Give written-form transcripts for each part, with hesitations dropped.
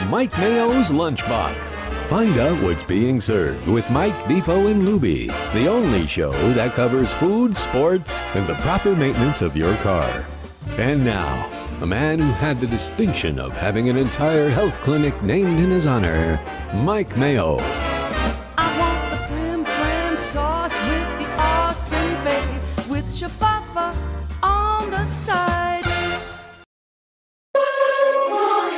Mike Mayo's Lunchbox. Find out what's being served with Mike, Defo and Lubie, the only show that covers food, sports, and the proper maintenance of your car. And now, a man who had the distinction of having an entire health clinic named in his honor, Mike Mayo. I want the flim sauce with the awesome bay, with shafafa on the side.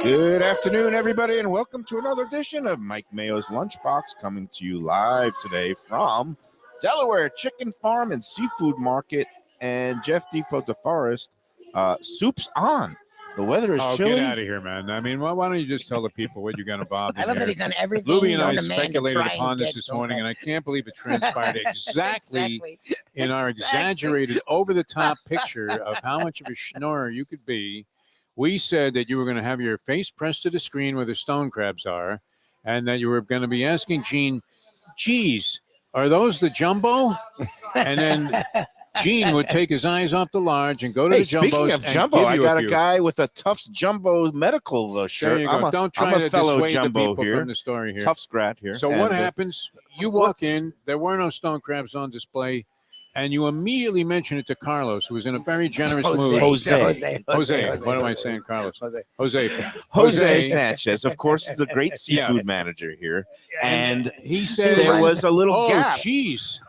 Good afternoon, everybody, and welcome to another edition of Mike Mayo's Lunchbox, coming to you live today from Delaware Chicken Farm and Seafood Market. And Jeff Defo DeForest, soup's on. The weather is chilly. Get out of here, man. I mean, why don't you just tell the people what you're going to bomb? I love that he's done everything. Lubie and I speculated upon this morning, and I can't believe it transpired exactly in our exaggerated, over-the-top picture of how much of a schnorrer you could be. We said that you were going to have your face pressed to the screen where the stone crabs are, and that you were going to be asking Gene, geez, are those the jumbo? And then Gene would take his eyes off the large and go to the jumbos. Speaking of jumbo, I got a guy with a Tufts Jumbo medical shirt. Don't try to dissuade the people from the story here. Tufts grad here. So what happens? You walk in, there were no stone crabs on display, and you immediately mention it to Carlos, who was in a very generous mood. Jose. What am I saying, Carlos? Jose Sanchez, of course, is the great seafood manager here. And he said there was a little gap. Oh, geez.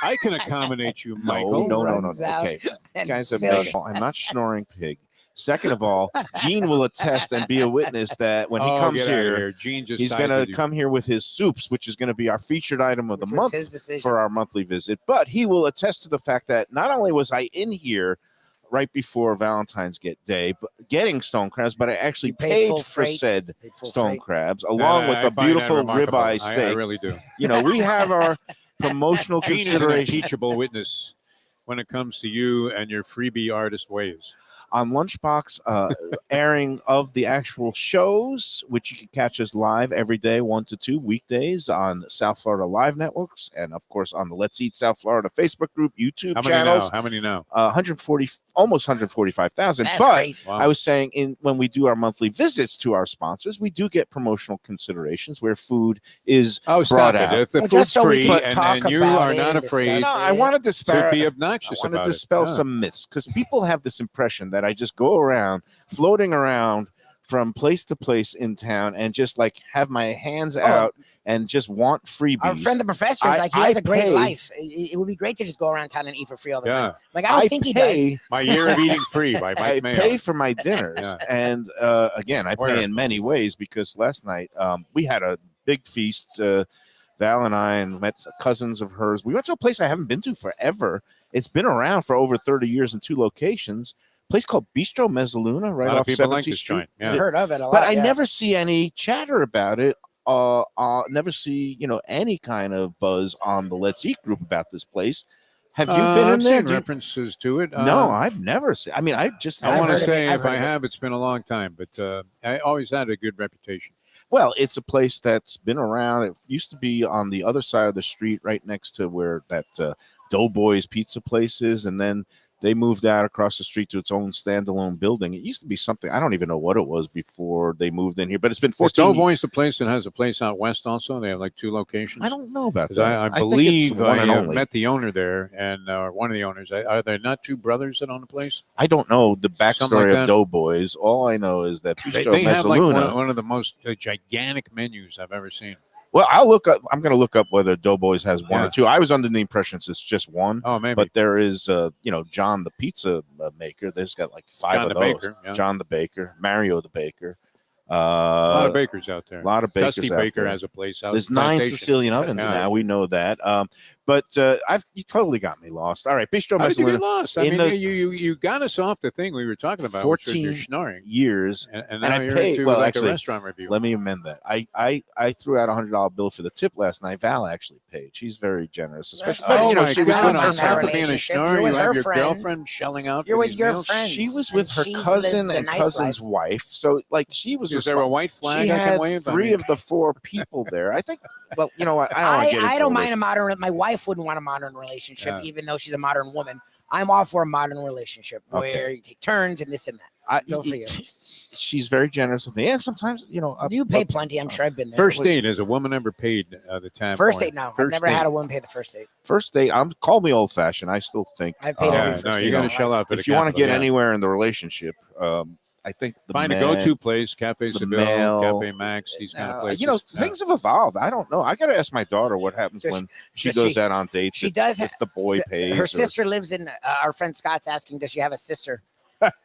I can accommodate you, Michael. No. Okay. Guys, I'm not snoring pig. Second of all, Gene will attest and be a witness that when he comes here, he's going to come here with his soups, which is going to be our featured item of the month for our monthly visit. But he will attest to the fact that not only was I in here right before Valentine's Day, but getting stone crabs, but I actually paid for said stone crabs, along with a beautiful ribeye steak. I really do. You know, we have our promotional consideration. Gene is an impeachable witness when it comes to you and your freebie artist ways. On Lunchbox, airing of the actual shows, which you can catch us live every day, 1 to 2 weekdays on South Florida Live Networks, and of course on the Let's Eat South Florida Facebook group, YouTube channels. How many now? 140, almost 145,000. But crazy. Wow. I was saying, when we do our monthly visits to our sponsors, we do get promotional considerations where food is brought out. If the food's free and you are not afraid I want to be obnoxious I want to dispel some myths, because people have this impression that I just go around floating around from place to place in town and just like have my hands out and just want freebies. Our friend the professor is like, he has a great life. It would be great to just go around town and eat for free all the time. Like, I don't think he does. My Year of Eating Free by Mike Mayo. I pay for my dinners. And again, I pay in many ways, because last night we had a big feast. Val and I met cousins of hers. We went to a place I haven't been to forever. It's been around for over 30 years in 2 locations. Place called Bistro Mezzaluna, right off 17th Street. I've heard of it a lot. But I never see any chatter about it. Never see any kind of buzz on the Let's Eat group about this place. Have you been in there? I've seen references to it. No, I've never seen. I mean, I want to say if I have, it's been a long time, but I always had a good reputation. Well, it's a place that's been around. It used to be on the other side of the street, right next to where that Doughboys pizza place is, and then they moved out across the street to its own standalone building. It used to be something, I don't even know what it was before they moved in here, but it's been 14 years. Doughboys the place that has a place out west also? They have like 2 locations? I don't know about that. I believe I met the owner there, and one of the owners. Are there not 2 brothers that own the place? I don't know the backstory of Doughboys. All I know is that they have like one of the most gigantic menus I've ever seen. Well, I'm going to look up whether Doughboys has 1 or 2. I was under the impression it's just 1. Oh, maybe. But there is, John the pizza maker. There's got like 5 of those. Baker, John the baker, Mario the baker. A lot of bakers out there. A lot of bakers Dusty out Baker there. has a place out. There's 9 Sicilian ovens now. We know that. But you totally got me lost. All right, Bistro Mezzaluna. How did you get lost? I mean, you got us off the thing we were talking about, 14 years, and now you're into a restaurant review. Let me amend that. I threw out $100 bill for the tip last night. Val actually paid. She's very generous, especially. She was on top of being a schnorrer. You have your girlfriend shelling out. You're with your friends. She was with her cousin and cousin's wife. So, like, she was. Is there a white flag she I had can wave? 3 of the 4 people there. I think. Well, you know what? I don't mind a modern. My wife wouldn't want a modern relationship, even though she's a modern woman. I'm all for a modern relationship where you take turns and this and that. Go for you. She's very generous with me. And sometimes, you pay plenty. I'm sure I've been there. First date, has a woman ever paid the tab? First date, no. I've never had a woman pay the first date. First date, call me old fashioned. I still think I paid every first date. You got to shell out. If you want to get anywhere in the relationship, I think find a go-to place, Cafe Seville, Cafe Max, these kind of places. Things have evolved. I don't know. I got to ask my daughter what happens when she goes out on dates. She does. If the boy pays. Her sister lives in. Our friend Scott's asking, does she have a sister?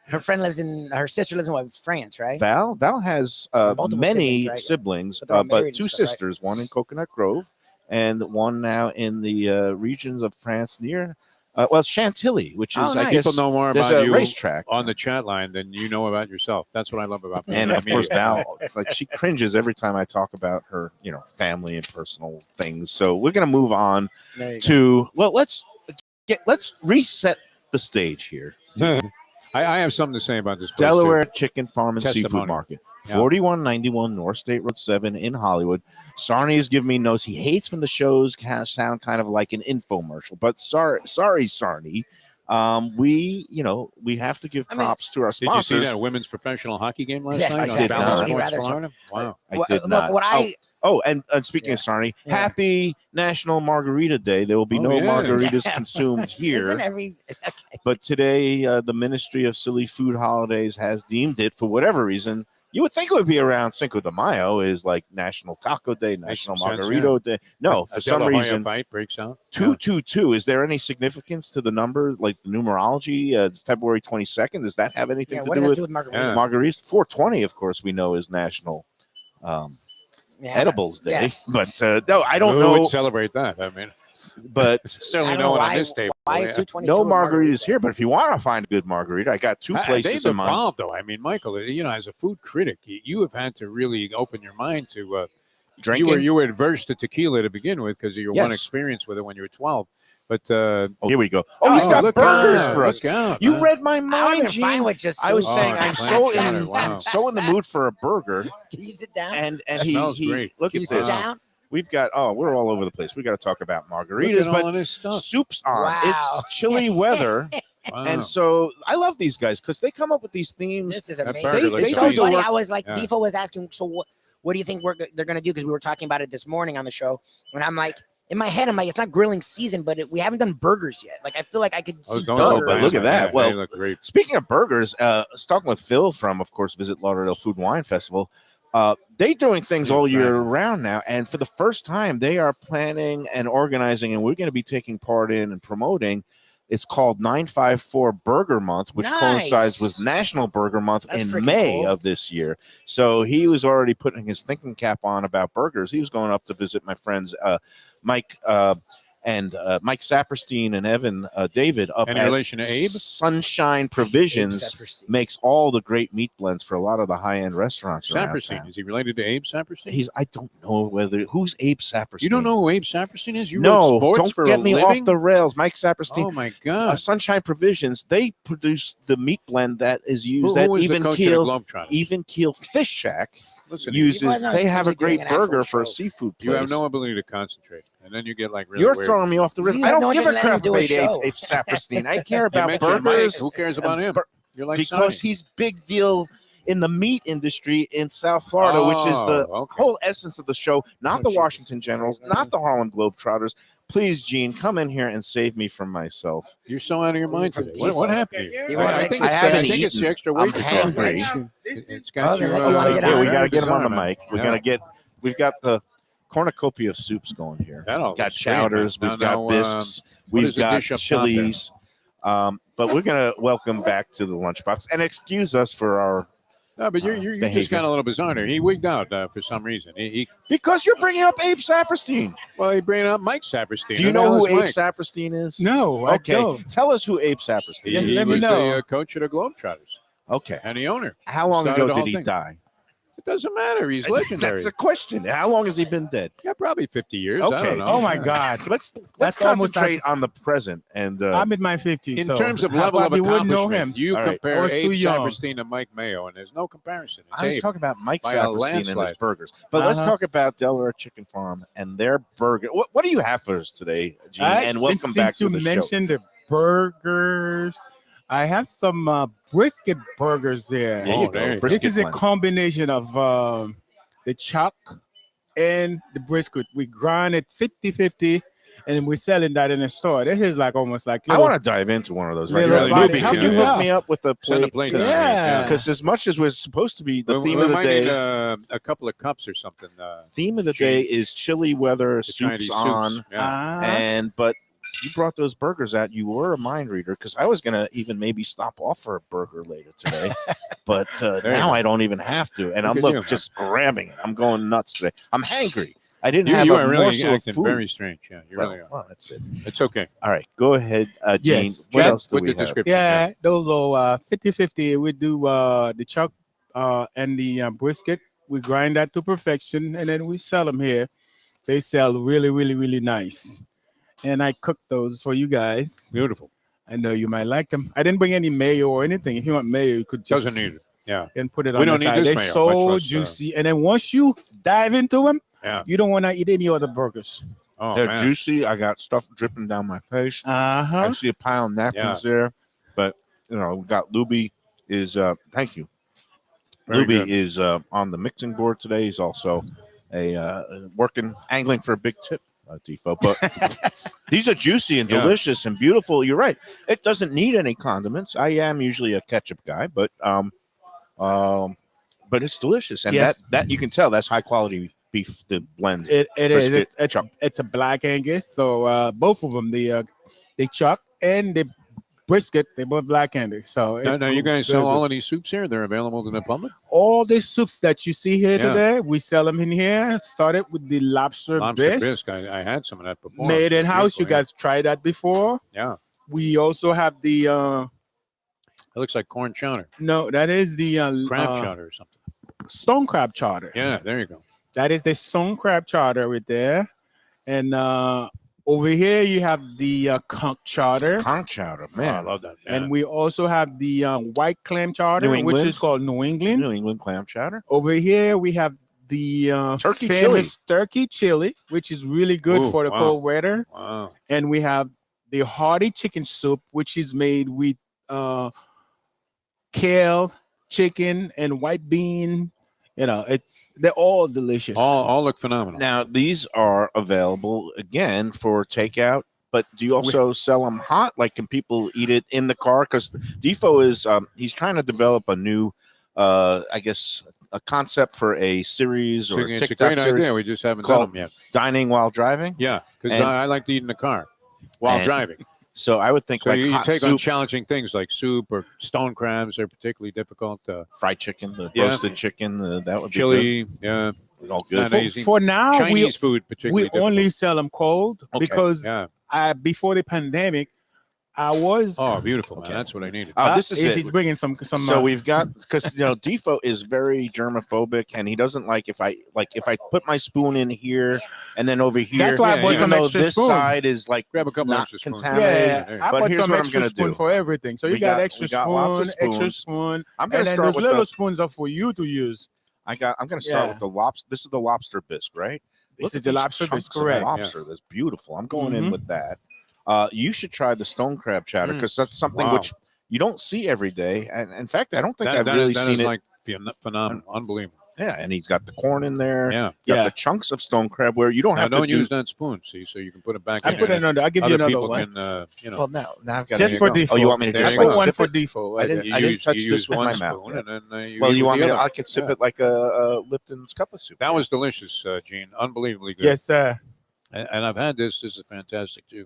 Her sister lives in France, right? Val has many siblings, but two sisters, right? One in Coconut Grove and one now in the regions of France near. Chantilly, which is, I guess, people know more about you racetrack on the chat line than you know about yourself. That's what I love about. And of course, Val, she cringes every time I talk about her, family and personal things. So we're gonna move on to let's reset the stage here. I have something to say about this place Delaware too. Chicken Farm and Seafood Market, 4191 North State Road 7 in Hollywood. Sarni has given me notes. He hates when the shows sound kind of like an infomercial, but sorry, Sarni. We have to give props to our sponsors. Did you see that women's professional hockey game last night? I did not. Wow. I did not. And speaking of Sarni, happy National Margarita Day. There will be no margaritas consumed here. But today, the Ministry of Silly Food Holidays has deemed it, for whatever reason, you would think it would be around Cinco de Mayo is like National Taco Day, National Margarito Day. No, for some reason, fight breaks out. 222. Is there any significance to the number, like the numerology? February 22nd. Does that have anything to do with margaritas? Margaritas. 420, of course, we know is National Edibles Day. Yes. But no, I don't know. Who would celebrate that? I mean, but certainly no one on this table. Why is 222 no margaritas here? But if you want to find a good margarita, I got two places in mind. They've evolved, though. I mean, Michael, as a food critic, you have had to really open your mind to drinking. You were adverse to tequila to begin with because of your one experience with it when you were 12. But here we go. Oh, he's got burgers for us. You read my mind. I was saying I'm so in the mood for a burger. Can you sit down? And he great. Look at this. Down? We've got we're all over the place. We got to talk about margaritas, but soup's on. Wow. It's chilly weather. Wow. And so I love these guys because they come up with these themes. This is amazing. It's so funny. I was like, Defo was asking, so what do you think they're going to do? Because we were talking about it this morning on the show. And I'm like, in my head, it's not grilling season, but we haven't done burgers yet. Like, I feel like I could see burgers. But look at that. Yeah, well, they look great. Speaking of burgers, talking with Phil from, of course, Visit Lauderdale Food and Wine Festival, they're doing things all year round now. And for the first time, they are planning and organizing, and we're going to be taking part in and promoting. It's called 954 Burger Month, which coincides with National Burger Month in May of this year. So he was already putting his thinking cap on about burgers. He was going up to visit my friends Mike Saperstein and Evan David up in at relation to Abe. Sunshine Provisions makes all the great meat blends for a lot of the high-end restaurants. Saperstein, is he related to Abe Saperstein? I don't know who's Abe Saperstein. You don't know who Abe Saperstein is? You wrote sports don't for get a me living? Off the rails. Mike Saperstein. Oh my God! Sunshine Provisions. They produce the meat blend that is used who even keel Fish Shack. Listen, they have a great burger for a seafood place. You have no ability to concentrate, and then you get like really You're weird. throwing me off the rhythm. I don't give a crap about Abe Saperstein. I care about burgers. Who cares about him? You're like because he's big deal in the meat industry in South Florida, which is the whole essence of the show. Not the Washington Generals, not the Harlem Globetrotters. Please, Gene, come in here and save me from myself. You're so out of your mind today. What happened to you? I think it's the extra weight. I'm hungry. It's got we got to get him on the mic. We've got the cornucopia of soups going here. We've got chowders. We've got bisques. We've got chilies. But we're going to welcome back to the Lunchbox and excuse us for our. No, but you just got a little bizarre there. He wigged out for some reason. Because you're bringing up Abe Saperstein. Well, he bringing up Mike Saperstein. Do you know who Abe Saperstein is? No, okay. I don't. Tell us who Abe Saperstein is. He was the coach of the Globetrotters. Okay. And the owner. How long ago did he die? It doesn't matter. He's legendary. That's a question. How long has he been dead? Yeah, probably 50 years. Okay. I don't know. Oh my God. Let's concentrate on the present. And I'm in my 50s. In terms of level of accomplishment, you All compare Abe Saperstein to Mike Mayo, and there's no comparison. I was talking about Mike Saperstein and his burgers, but let's talk about Delaware Chicken Farm and their burger. What do you have for us today, Gene? And welcome back to the show. Since you mentioned the burgers, I have some brisket burgers there. There you go. This is a blend. combination of the chuck and the brisket. We grind it 50-50, and we're selling that in the store. This is like almost like I want to dive into one of those. Right little here. body. Lubie, Help can you us hook out. me up with a Send a plate? plate. Yeah. Because as much as we're supposed to be the We- theme we of the might day, need, a couple of cups or something. theme of the day is chili weather The soups Chinese on, soups. Yeah. but you brought those burgers out. You were a mind reader because I was gonna even maybe stop off for a burger later today, but you now go. I don't even have to, and Look I'm at you. just grabbing it. I'm going nuts today. I'm hangry. I didn't You, have you a are really morsel of acting food. very strange. Yeah, you really are. Well, that's it. It's okay. All right, go ahead, Gene. Yes. What Yeah. else do With we the have? description. Yeah, those are 50-50. We do the chuck and the brisket. We grind that to perfection, and then we sell them here. They sell really, really, really nice. And I cook those for you guys. Beautiful. I know you might like them. I didn't bring any mayo or anything. If you want mayo, you could just Doesn't need it. Yeah. and put it We on don't the need side. this They're mayo, so much less, juicy. And then once you dive into them, Yeah. you don't want to eat any other burgers. Oh, They're man. juicy. I got stuff dripping down my face. I Uh-huh. see a pile of napkins there, but we got Lubie is thank you. Very Lubie good. is on the mixing board today. He's also working angling for a big tip, Defo. But these are juicy and Yeah. delicious and beautiful. You're right. It doesn't need any condiments. I am usually a ketchup guy, but it's delicious, and Yes. that you can tell that's high quality beef. The blend. It is. Brisket, It's chuck. it's a black Angus. So both of them, the chuck and the brisket, they both black Angus. So Now, it's you guys very sell good. all of these soups here? They're available to the public? All the soups that you see here Yeah. today, we sell them in here. Started with the lobster bisque, bisque. I had some of that before. made in house. You Beautiful, guys tried that before. Yeah. We also have the It looks like corn chowder, no, that is the crab chowder or something. stone crab chowder. Yeah, there you go. That is the stone crab chowder right there. And over here you have the conch chowder. Conch chowder, Oh, I man. love that. And we also have the white clam chowder, New which England? is called New England. New England clam chowder. Over here we have the Turkey famous turkey chili, which is really good Ooh, for the wow. cold weather. Wow. And we have the hearty chicken soup, which is made with kale, chicken, and white bean. They're all delicious. All look phenomenal. Now these are available again for takeout, but do you also sell them hot? Like, can people eat it in the car? Because Defo is he's trying to develop a new, I guess, a concept for a series or a it's a TikTok great series, idea. We just haven't done called them yet. dining while driving. Yeah, because And- I like to eat in the car while And driving. So I would think So like you hot take on soup, challenging things like soup or stone crabs are particularly difficult. fried chicken, the Yeah. roasted chicken, that would Chili, yeah. be good. All Not good. easy. For now, Chinese food we particularly only difficult. sell them cold Okay. because Yeah. before the pandemic, I was Oh, beautiful, man. Okay. That's what I needed. Oh, this is if it. he's bringing some. So we've got because Defo is very germophobic, and he doesn't like if I put my spoon in here and then over here. That's why I Yeah, bought even some though extra this spoon. side is like Grab a couple not extra spoons. contaminated. Yeah, There you I But bought here's some what I'm extra gonna spoon do. for everything. So We you got got- extra we got lots of spoon, extra spoons. spoon, I'm gonna and then start those with little the. spoons are for you to use. I'm gonna start Yeah. with the lobster. This is the lobster bisque, right? This Look is at the these lobster chunks bisque, of correct. Lobster, that's beautiful. I'm going in Mhm. with that. You should try the stone crab chowder because that's something Wow. which you don't see every day. And in fact, I don't think I've That really is seen it. like phenomenal, unbelievable. Yeah, and he's got the corn in there. Yeah. Got Yeah. the chunks of stone crab where you don't Now, have don't to do. use that spoon, see, so you can put it back I in put there. another. I'll give you Other another people one. can, Well, now I've got Just to for go. default. Oh, you want me to There just you I like put one sip for it? default. I Right didn't- there. I You use, touch you this use with one my mouth spoon, yet. and then Well, you use want the me to? other. I could sip Yeah. it like a Lipton's cup of soup. That was delicious, Gene. Unbelievably good. Yes, sir. And I've had this. This is fantastic too.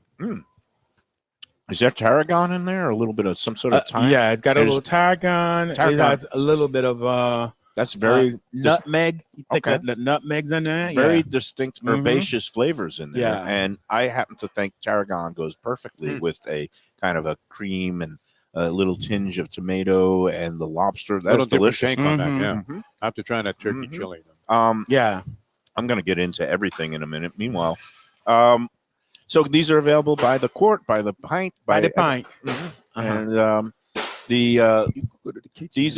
Is there tarragon in there, or a little bit of some sort of thyme? Yeah, it's got a There's- little tarragon. It Tarragon. has a little bit of That's very nutmeg. You take Okay. the nutmegs in there. very Yeah. distinct Mhm. herbaceous flavors in there. Yeah. And I happen to think tarragon goes perfectly with a kind of a cream and a little tinge of tomato and the lobster. That's Little different delicious. take on that. Mhm. Yeah, Mhm. I have to try that turkey Mhm. chili. Yeah. I'm going to get into everything in a minute. Meanwhile, so these are available by the quart, by the pint, By the pint. and these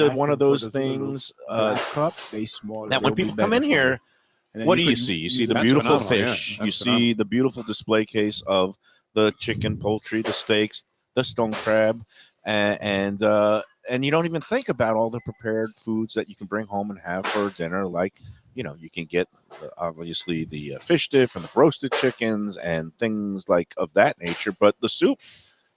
are one of those things Cup, they small. that when people come in here, what do you see? You see the That's beautiful phenomenal, fish. yeah. You That's see the beautiful display case of the chicken, poultry, the steaks, the stone crab. and you don't even think about all the prepared foods that you can bring home and have for dinner. Like, you can get obviously the fish dip and the roasted chickens and things like of that nature. But the soup,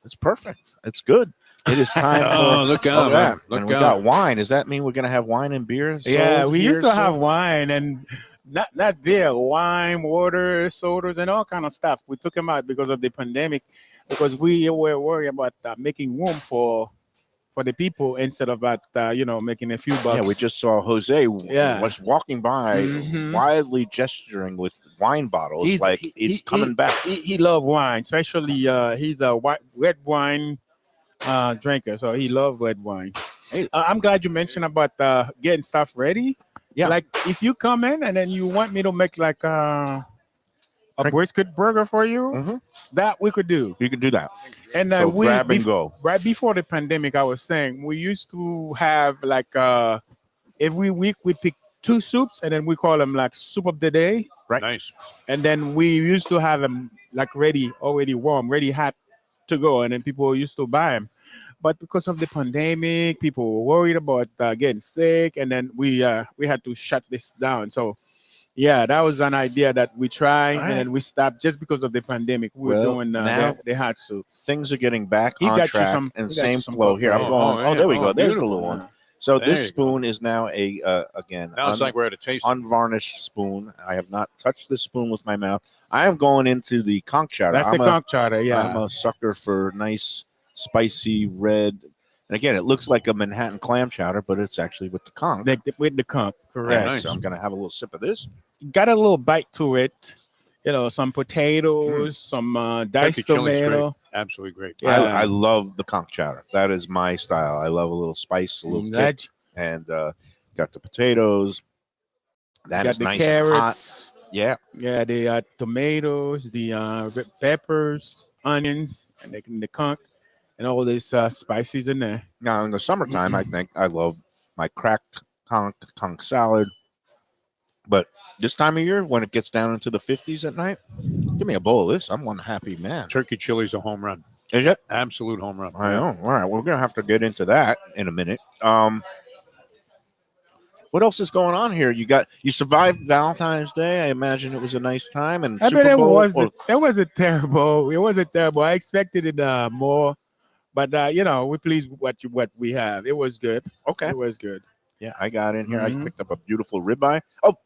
it's perfect. It's good. It is time for look out, man. And we got wine. Does that mean we're going to have wine and beer? Yeah, we used to have soon? wine and not beer, wine, water, sodas, and all kind of stuff. We took them out because of the pandemic, because we were worried about making room for the people instead of making a few bucks. Yeah, we just saw Jose was walking by, wildly gesturing with wine bottles, he's coming back. He loved wine, especially he's a red wine drinker, so he loved red wine. Hey, I'm glad you mentioned about getting stuff ready. Yeah, like if you come in and then you want me to make like a brisket burger for you, that we could do. You could do that. And so grab and go. Right before the pandemic, I was saying we used to have like every week we pick 2 soups and then we call them like soup of the day. Right. Nice. And then we used to have them like ready, already warm, ready hot to go, and then people used to buy them. But because of the pandemic, people were worried about getting sick, and then we had to shut this down. So yeah, that was an idea that we tried, and then we stopped just because of the pandemic. We were doing the hot soup. Things are getting back on track and same flow. Here, I'm going. Oh, there we go. There's the little one. So this spoon is now again. Now it's like we're at a taste. Unvarnished spoon. I have not touched this spoon with my mouth. I am going into the conch chowder. That's the conch chowder. Yeah, I'm a sucker for nice, spicy red. And again, it looks like a Manhattan clam chowder, but it's actually with the conch. With the conch, correct. Nice. So I'm going to have a little sip of this. Got a little bite to it. Some potatoes, some diced tomato. Absolutely great. Yeah. I love the conch chowder. That is my style. I love a little spice, a little kick. And got the potatoes. That is nice. Carrots. Yeah. Yeah, the tomatoes, the red peppers, onions, and the conch. And all these spices in there. Now, in the summertime, I think I love my cracked conch salad. But this time of year, when it gets down into the 50s at night, give me a bowl of this. I'm one happy man. Turkey chili's a home run. Is it? Absolute home run. I know. All right. We're going to have to get into that in a minute. What else is going on here? You survived Valentine's Day. I imagine it was a nice time. And Super Bowl. It wasn't terrible. It wasn't terrible. I expected it more. But we're pleased with what we have. It was good. Okay, it was good. Yeah, I got in here. I picked up a beautiful ribeye. Oh,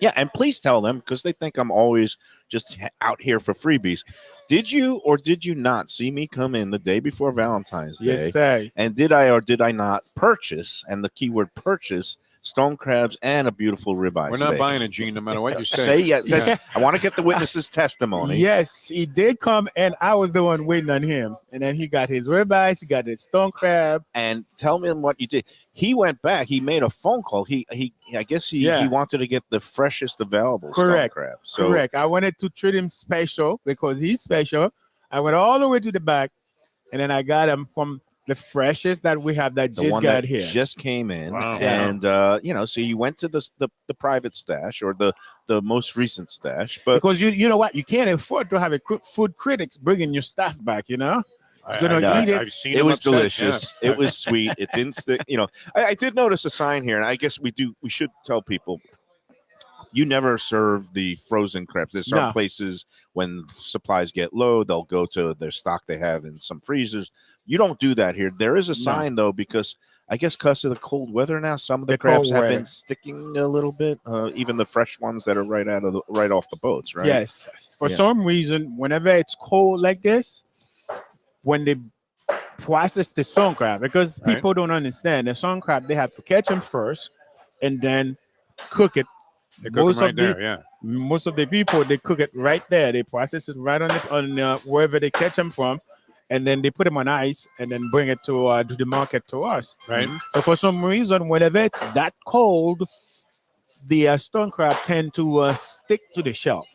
yeah, and please tell them, because they think I'm always just out here for freebies. Did you or did you not see me come in the day before Valentine's Day? Yes, sir. And did I or did I not purchase? And the keyword purchase. Stone crabs and a beautiful ribeye. We're not buying it, Gene, no matter what you say. Say yes. Yeah. I want to get the witness's testimony. Yes, he did come, and I was the one waiting on him. And then he got his ribeyes, he got his stone crab. And tell me what you did. He went back. He made a phone call. I guess he wanted to get the freshest available stone crab. Correct. I wanted to treat him special because he's special. I went all the way to the back, and then I got him from the freshest that we have that just got here. Just came in. Wow. And so you went to the private stash or the most recent stash, but because you know what, you can't afford to have a food critics bringing your stuff back. Eat it. I've seen it was delicious. Yeah. It was sweet. It didn't stick. I did notice a sign here, and I guess we should tell people. You never serve the frozen crabs. There's some places when supplies get low, they'll go to their stock they have in some freezers. You don't do that here. There is a sign, though, because I guess because of the cold weather now, some of the crabs have been sticking a little bit, even the fresh ones that are right off the boats, right? Yes. For some reason, whenever it's cold like this, when they process the stone crab, because people don't understand, the stone crab, they have to catch them first and then cook it. Most of the people, they cook it right there. They process it right on wherever they catch them from, and then they put them on ice and then bring it to the market to us. Right. So for some reason, whenever it's that cold, the stone crab tend to stick to the shelf.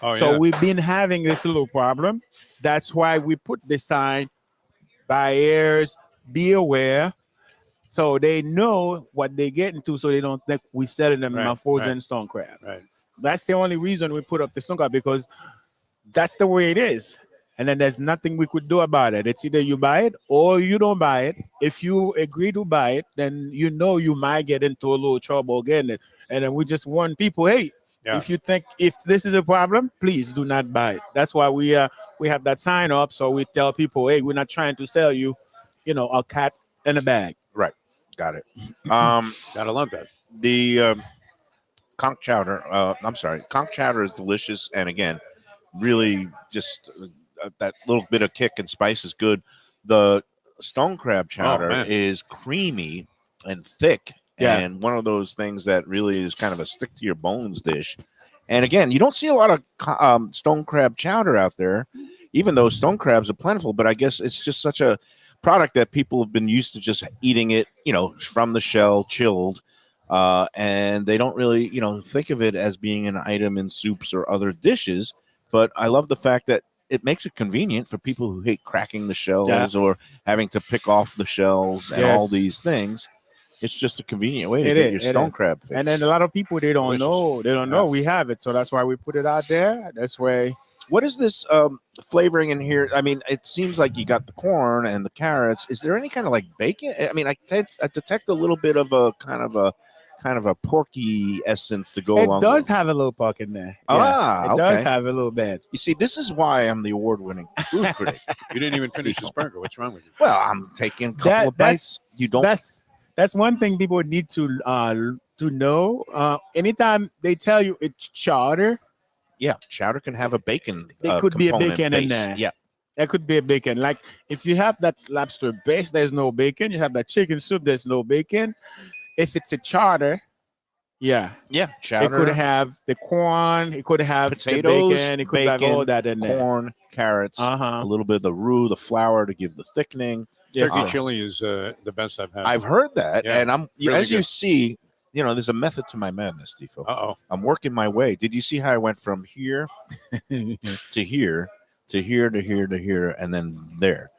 So we've been having this little problem. That's why we put the sign, buyers, be aware. So they know what they get into, so they don't think we're selling them frozen stone crab. Right. That's the only reason we put up the stone crab, because that's the way it is. And then there's nothing we could do about it. It's either you buy it or you don't buy it. If you agree to buy it, then you know you might get into a little trouble getting it. And then we just warn people, hey, if you think if this is a problem, please do not buy it. That's why we have that sign up. So we tell people, hey, we're not trying to sell you, a cat in a bag. Right. Got it. Gotta love that. The conch chowder. Conch chowder is delicious, and again, really just that little bit of kick and spice is good. The stone crab chowder is creamy and thick, and one of those things that really is kind of a stick to your bones dish. And again, you don't see a lot of stone crab chowder out there, even though stone crabs are plentiful. But I guess it's just such a product that people have been used to just eating it, from the shell, chilled. And they don't really, think of it as being an item in soups or other dishes. But I love the fact that it makes it convenient for people who hate cracking the shells or having to pick off the shells and all these things. It's just a convenient way to get your stone crab fix. And then a lot of people, they don't know we have it. So that's why we put it out there. That's why. What is this flavoring in here? I mean, it seems like you got the corn and the carrots. Is there any kind of like bacon? I mean, I detect a little bit of a kind of a porky essence to go along. It does have a little pork in there. It does have a little bit. You see, this is why I'm the award-winning food critic. You didn't even finish this burger. What's wrong with you? Well, I'm taking a couple of bites. You don't. That's one thing people need to know. Anytime they tell you it's chowder. Yeah, chowder can have a bacon. It could be a bacon base. in there. Yeah, there could be a bacon. Like if you have that lobster base, there's no bacon. You have that chicken soup, there's no bacon. If it's a chowder, chowder. It could have the corn. It could have potatoes, the bacon. It could have all that in there. Corn, carrots, a little bit of the roux, the flour to give the thickening. Turkey chili is the best I've had. I've heard that, and I'm really as good. You see. There's a method to my madness, Defo. I'm working my way. Did you see how I went from here to here to here to here to here and then there?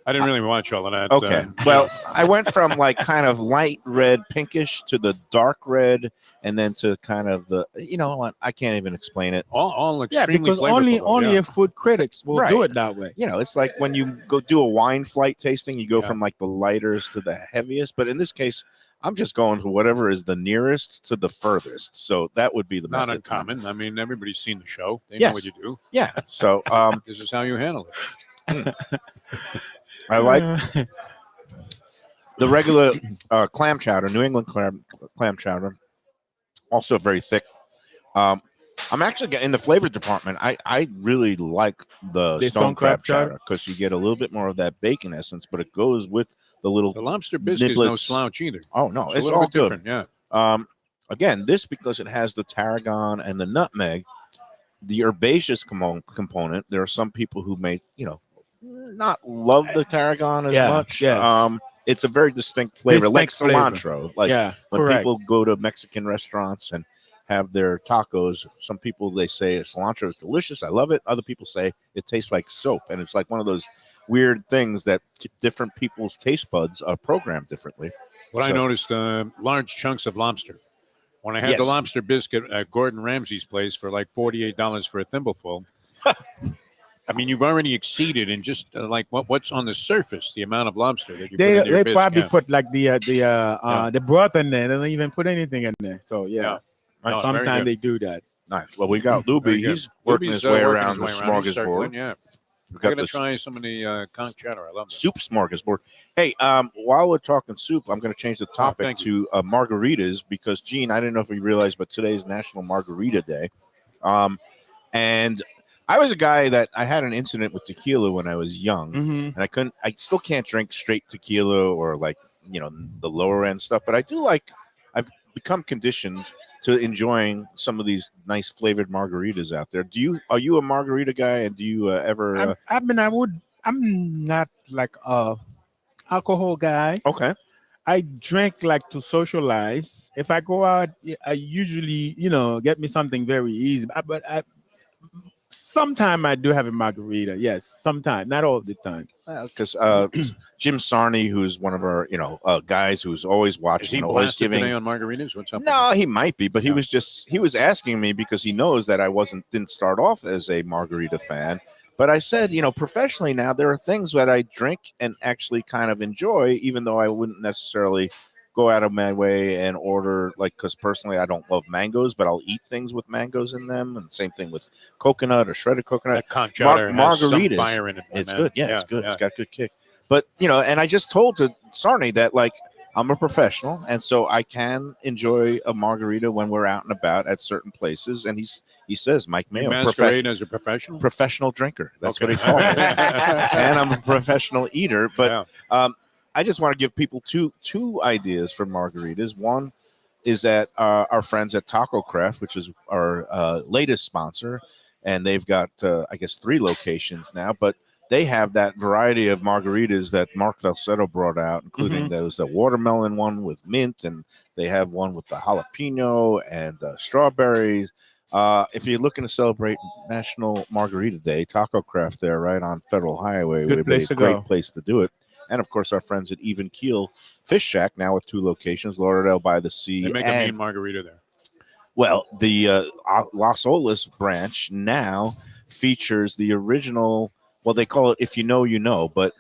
I didn't really watch all of that. Okay. Well, I went from like kind of light red, pinkish to the dark red, and then to kind of the. You know what? I can't even explain it. All extremely because flavorful, only a food critics will do it that way. It's like when you go do a wine flight tasting, you go from like the lightest to the heaviest. But in this case, I'm just going to whatever is the nearest to the furthest. So that would be the not method. Uncommon. I mean, everybody's seen the show. They know what you do. Yeah. So this is how you handle it. I like the regular clam chowder, New England clam chowder. Also very thick. I'm actually in the flavor department. I really like the stone crab chowder because you get a little bit more of that bacon essence, but it goes with the lobster biscuit is no slouch either. Oh no, it's all good. Yeah. Again, this because it has the tarragon and the nutmeg, the herbaceous component. There are some people who may, not love the tarragon as much. Yes. It's a very distinct flavor, like cilantro. When people go to Mexican restaurants and have their tacos, some people they say cilantro is delicious. I love it. Other people say it tastes like soap, and it's like one of those weird things that different people's taste buds are programmed differently. I noticed large chunks of lobster. When I had the lobster biscuit at Gordon Ramsay's place for like $48 for a thimbleful, I mean, you've already exceeded in just like what's on the surface, the amount of lobster that you put in your biscuit. They probably put like the broth in there. They don't even put anything in there. So sometimes they do that. Nice. Well, we got Lubie. He's working his way around the smorgasbord. Yeah. We're going to try some of the conch chowder. I love that. Soup smorgasbord. Hey, while we're talking soup, I'm going to change the topic to margaritas because, Gene, I didn't know if you realized, but today's National Margarita Day. And I was a guy that I had an incident with tequila when I was young, and I still can't drink straight tequila or like, the lower end stuff, but I do I've become conditioned to enjoying some of these nice flavored margaritas out there. Are you a margarita guy, and do you ever? I'm not like a alcohol guy. Okay. I drink like to socialize. If I go out, I usually, get me something very easy. But sometimes I do have a margarita. Yes, sometimes, not all the time. Because Jim Sarney, who's one of our, guys who's always watching, is he always giving today on margaritas. What's up? No, he might be, but he was asking me because he knows that I didn't start off as a margarita fan, But I said, professionally now, there are things that I drink and actually kind of enjoy, even though I wouldn't necessarily go out of my way and order, because personally I don't love mangoes, but I'll eat things with mangoes in them. And same thing with coconut or shredded coconut. That conch chowder has some margaritas. fire in it. It's man. good. Yeah, it's good. It's got good kick. But, and I just told to Sarni that, I'm a professional, and so I can enjoy a margarita when we're out and about at certain places. And he says, Mike Mayo, masquerade as a professional drinker. That's what he called me. And I'm a professional eater. But I just want to give people two ideas for margaritas. One is at our friends at Taco Craft, which is our latest sponsor, and they've got I guess 3 locations now, but they have that variety of margaritas that Mark Valsetto brought out, including those the watermelon one with mint, and they have one with the jalapeno and strawberries. If you're looking to celebrate National Margarita Day, Taco Craft there right on Federal Highway would be a great place to do it. And of course, our friends at Even Keel Fish Shack, now with 2 locations, Lauderdale by the Sea. They make a mean margarita there. Well, the Las Olas branch now features the original. Well, they call it "If You Know, You Know," but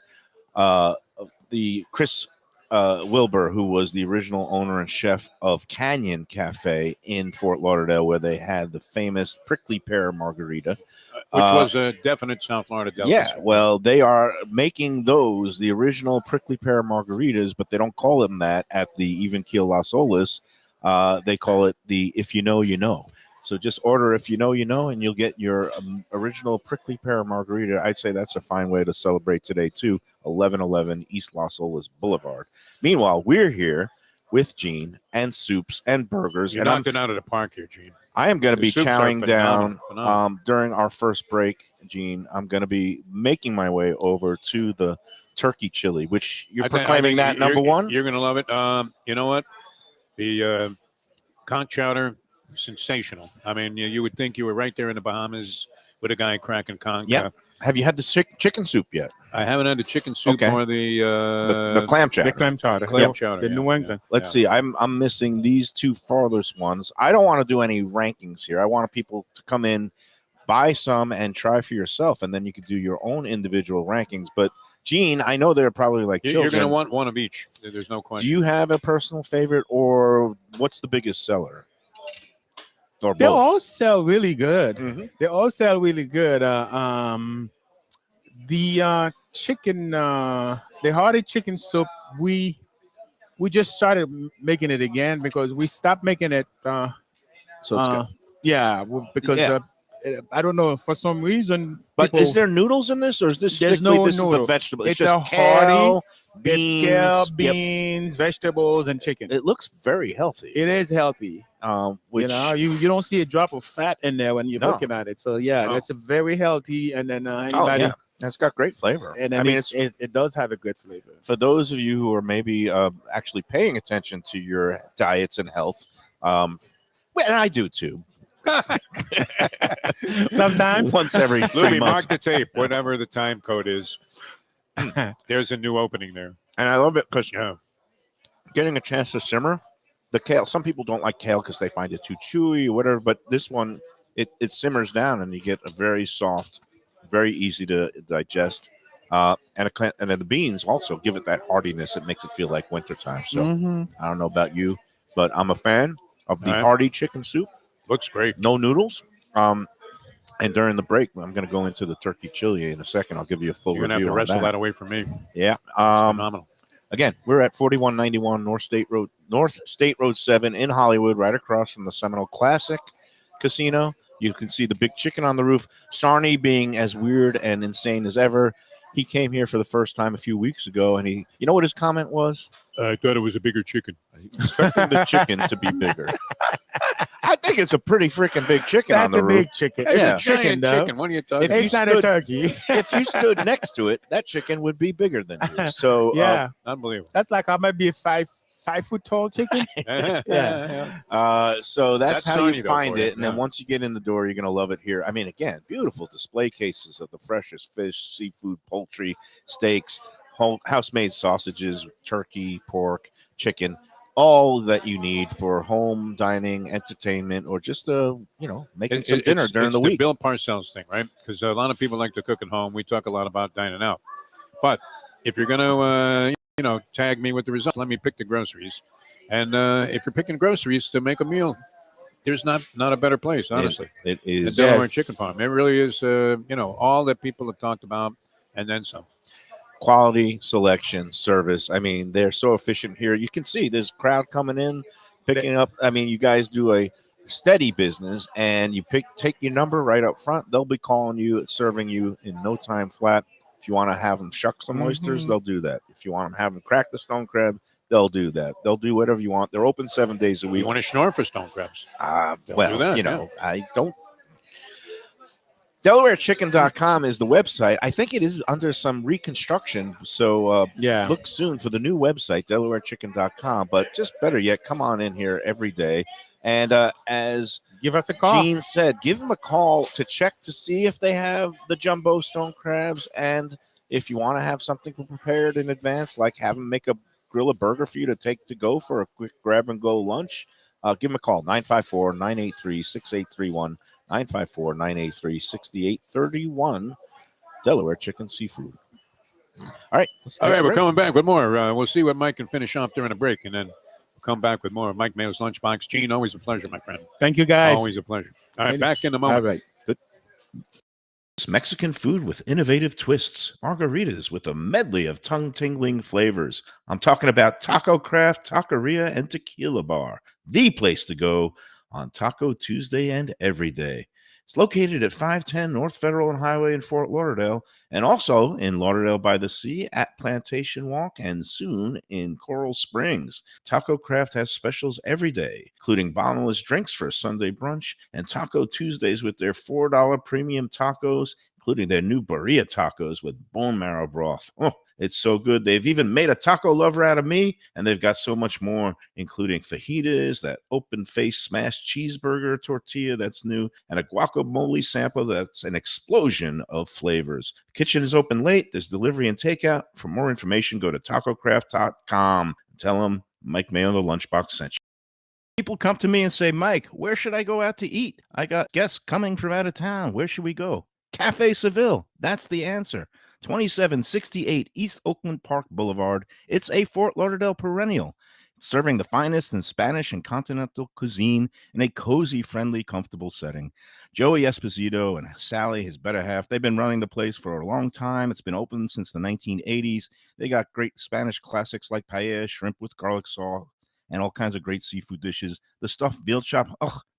the Chris Wilbur, who was the original owner and chef of Canyon Cafe in Fort Lauderdale, where they had the famous prickly pear margarita, which was a definite South Florida delicacy. Yeah, well, they are making those, the original prickly pear margaritas, but they don't call them that at the Even Keel Las Olas. They call it the "If You Know, You Know." So just order "If You Know, You Know," and you'll get your original prickly pear margarita. I'd say that's a fine way to celebrate today, too. 1111 East Las Olas Boulevard. Meanwhile, we're here with Gene and soups and burgers. You're knocked it out of the park here, Gene. I am going to be chowing down phenomenal. During our first break, Gene. I'm going to be making my way over to the turkey chili, which you're proclaiming that number one. You're going to love it. You know what? The conch chowder, sensational. I mean, you would think you were right there in the Bahamas with a guy cracking conch. Yeah. Have you had the chicken soup yet? I haven't had the chicken soup or the clam chowder. The clam chowder. Clam chowder. The New England. Let's see. I'm missing these 2 farthest ones. I don't want to do any rankings here. I want people to come in, buy some, and try for yourself, and then you could do your own individual rankings. But Gene, I know they're probably like children. You're going to want one of each. There's no question. Do you have a personal favorite, or what's the biggest seller? Or They both? all sell really good. Mhm. They all sell really good. The chicken, the hearty chicken soup, we just started making it again because we stopped making it. So it's good. Because I don't know, for some reason. But is there noodles in this, or is this There's strictly no this is the noodle. vegetable? It's just a hearty kale, beans, beans, beans, vegetables, and chicken. It looks very healthy. It is healthy. Which, you don't see a drop of fat in there when you're looking at it. So that's a very healthy. And then anybody, that's got great flavor. And then it does have a good flavor. For those of you who are maybe actually paying attention to your diets and health, and I do too. Sometimes once every 3 Lubie, months. mark the tape, whatever the time code is. There's a new opening there. And I love it because getting a chance to simmer the kale. Some people don't like kale because they find it too chewy or whatever, but this one, it simmers down and you get a very soft, very easy to digest. And then the beans also give it that heartiness. It makes it feel like wintertime. So I don't know about you, but I'm a fan of the hearty chicken soup. Looks great. No noodles. And during the break, I'm going to go into the turkey chili in a second. I'll give you a full You're review. You're going to have to wrestle that away from me. Yeah. Phenomenal. Again, we're at 4191 North State Road 7 in Hollywood, right across from the Seminole Classic Casino. You can see the big chicken on the roof. Sarni, being as weird and insane as ever, he came here for the first time a few weeks ago, and you know what his comment was? I thought it was a bigger chicken. Expecting the chicken to be bigger. I think it's a pretty freaking big chicken on the roof. That's a big chicken. It's Yeah, a giant chicken. What are you talking It's not a turkey. If you stood next to it, that chicken would be bigger than you. So unbelievable. That's like I might be a 5 foot tall chicken. So that's how Sarni, you though, find for you. it. And then once you get in the door, you're going to love it here. I mean, again, beautiful display cases of the freshest fish, seafood, poultry, steaks, house-made sausages, turkey, pork, chicken. all that you need for home dining, entertainment, or just making some dinner during the week. It's the Bill Parcells thing, right? Because a lot of people like to cook at home. We talk a lot about dining out, but if you're going to tag me with the results, let me pick the groceries. And if you're picking groceries to make a meal, there's not a better place, honestly. It is the Delaware Chicken Farm. It really is, all that people have talked about, and then some. Quality, selection, service. I mean, they're so efficient here. You can see there's a crowd coming in, picking up. I mean, you guys do a steady business, and you take your number right up front. They'll be calling you, serving you in no time flat. If you want to have them shuck some oysters, they'll do that. If you want them have them crack the stone crab, they'll do that. They'll do whatever you want. They're open 7 days a week. You want to schnorr for stone crabs? I don't. DelawareChicken.com is the website. I think it is under some reconstruction. So look soon for the new website, DelawareChicken.com. But just better yet, come on in here every day. And as give us a call. Gene said, give them a call to check to see if they have the jumbo stone crabs. And if you want to have something prepared in advance, like have them grill a burger for you to take to go for a quick grab and go lunch, give them a call, 954-983-6831. 954-983-6831. Delaware Chicken Seafood. All right. We're coming back with more. We'll see what Mike can finish off during a break, and then we'll come back with more. Mike Mayo's Lunchbox. Gene, always a pleasure, my friend. Thank you, guys. Always a pleasure. All right, back in a moment. All right. Good. Mexican food with innovative twists. Margaritas with a medley of tongue-tingling flavors. I'm talking about Taco Craft, Taqueria, and Tequila Bar. The place to go on Taco Tuesday and every day. It's located at 510 North Federal and Highway in Fort Lauderdale, and also in Lauderdale by the Sea at Plantation Walk, and soon in Coral Springs. Taco Craft has specials every day, including bottomless drinks for a Sunday brunch, and Taco Tuesdays with their $4 premium tacos, including their new burrilla tacos with bone marrow broth. Oh, it's so good. They've even made a taco lover out of me, and they've got so much more, including fajitas, that open-faced smashed cheeseburger tortilla that's new, and a guacamole sample that's an explosion of flavors. The kitchen is open late. There's delivery and takeout. For more information, go to tacocraft.com. Tell them Mike Mayo, the Lunchbox, sent you. People come to me and say, Mike, where should I go out to eat? I got guests coming from out of town. Where should we go? Cafe Seville. That's the answer. 2768 East Oakland Park Boulevard. It's a Fort Lauderdale perennial, serving the finest in Spanish and continental cuisine in a cozy, friendly, comfortable setting. Joey Esposito and Sally, his better half, they've been running the place for a long time. It's been open since the 1980s. They got great Spanish classics like paella, shrimp with garlic sauce, and all kinds of great seafood dishes. The stuffed veal chop,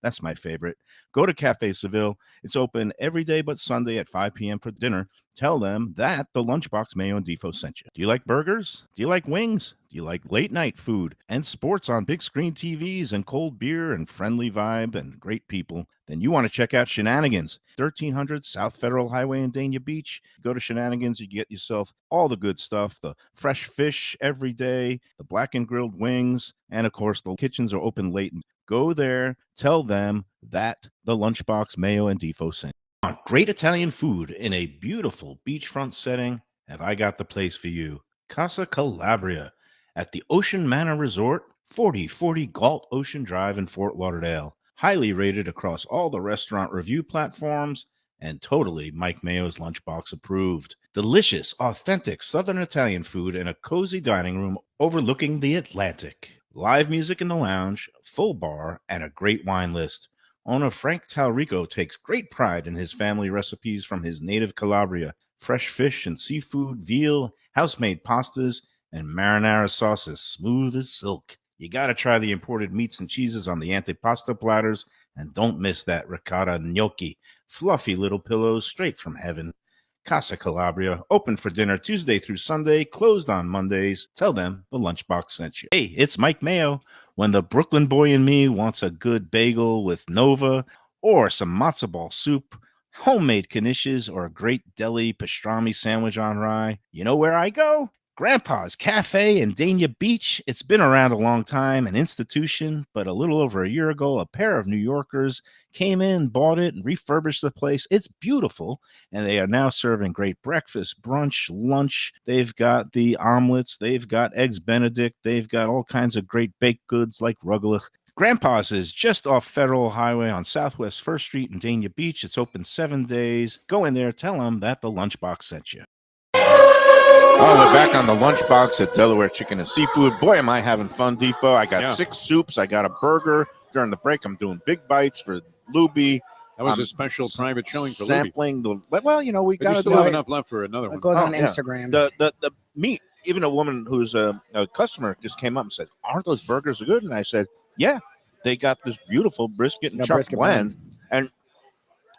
that's my favorite. Go to Cafe Seville. It's open every day but Sunday at 5 p.m. for dinner. Tell them that the Lunchbox Mayo and Defo sent you. Do you like burgers? Do you like wings? Do you like late night food and sports on big screen TVs and cold beer and friendly vibe and great people? Then you want to check out Shenanigans, 1300 South Federal Highway in Dania Beach. Go to Shenanigans, you get yourself all the good stuff, the fresh fish every day, the blackened grilled wings, and of course the kitchens are open late. Go there, tell them that the Lunchbox Mayo and Defo sent. Want great Italian food in a beautiful beachfront setting? Have I got the place for you? Casa Calabria at the Ocean Manor Resort, 4040 Galt Ocean Drive in Fort Lauderdale. Highly rated across all the restaurant review platforms and totally Mike Mayo's Lunchbox approved. Delicious, authentic Southern Italian food in a cozy dining room overlooking the Atlantic. Live music in the lounge, full bar, and a great wine list. Owner Frank Talrico takes great pride in his family recipes from his native Calabria. Fresh fish and seafood, veal, house-made pastas, and marinara sauces smooth as silk. You gotta try the imported meats and cheeses on the antipasta platters, and don't miss that ricotta gnocchi. Fluffy little pillows straight from heaven. Casa Calabria, open for dinner Tuesday through Sunday, closed on Mondays. Tell them the Lunchbox sent you. Hey, it's Mike Mayo. When the Brooklyn boy in me wants a good bagel with Nova, or some matzo ball soup, homemade knishes, or a great deli pastrami sandwich on rye, you know where I go? Grandpa's Cafe in Dania Beach. It's been around a long time, an institution, but a little over a year ago, a pair of New Yorkers came in, bought it, and refurbished the place. It's beautiful, and they are now serving great breakfast, brunch, lunch. They've got the omelets, they've got eggs Benedict, they've got all kinds of great baked goods like rugelach. Grandpa's is just off Federal Highway on Southwest 1st Street in Dania Beach. It's open 7 days. Go in there, tell them that the Lunchbox sent you. Oh, we're back on the Lunchbox at Delaware Chicken and Seafood. Boy, am I having fun, Defo. I got 6 soups. I got a burger. During the break, I'm doing big bites for Lubie. That was a special private showing for sampling Lubie. Well, you know, we got to still have enough left for another one. It goes on Instagram. The meat, even a woman who's a customer just came up and said, aren't those burgers good? And I said, yeah, they got this beautiful brisket and chuck blend. And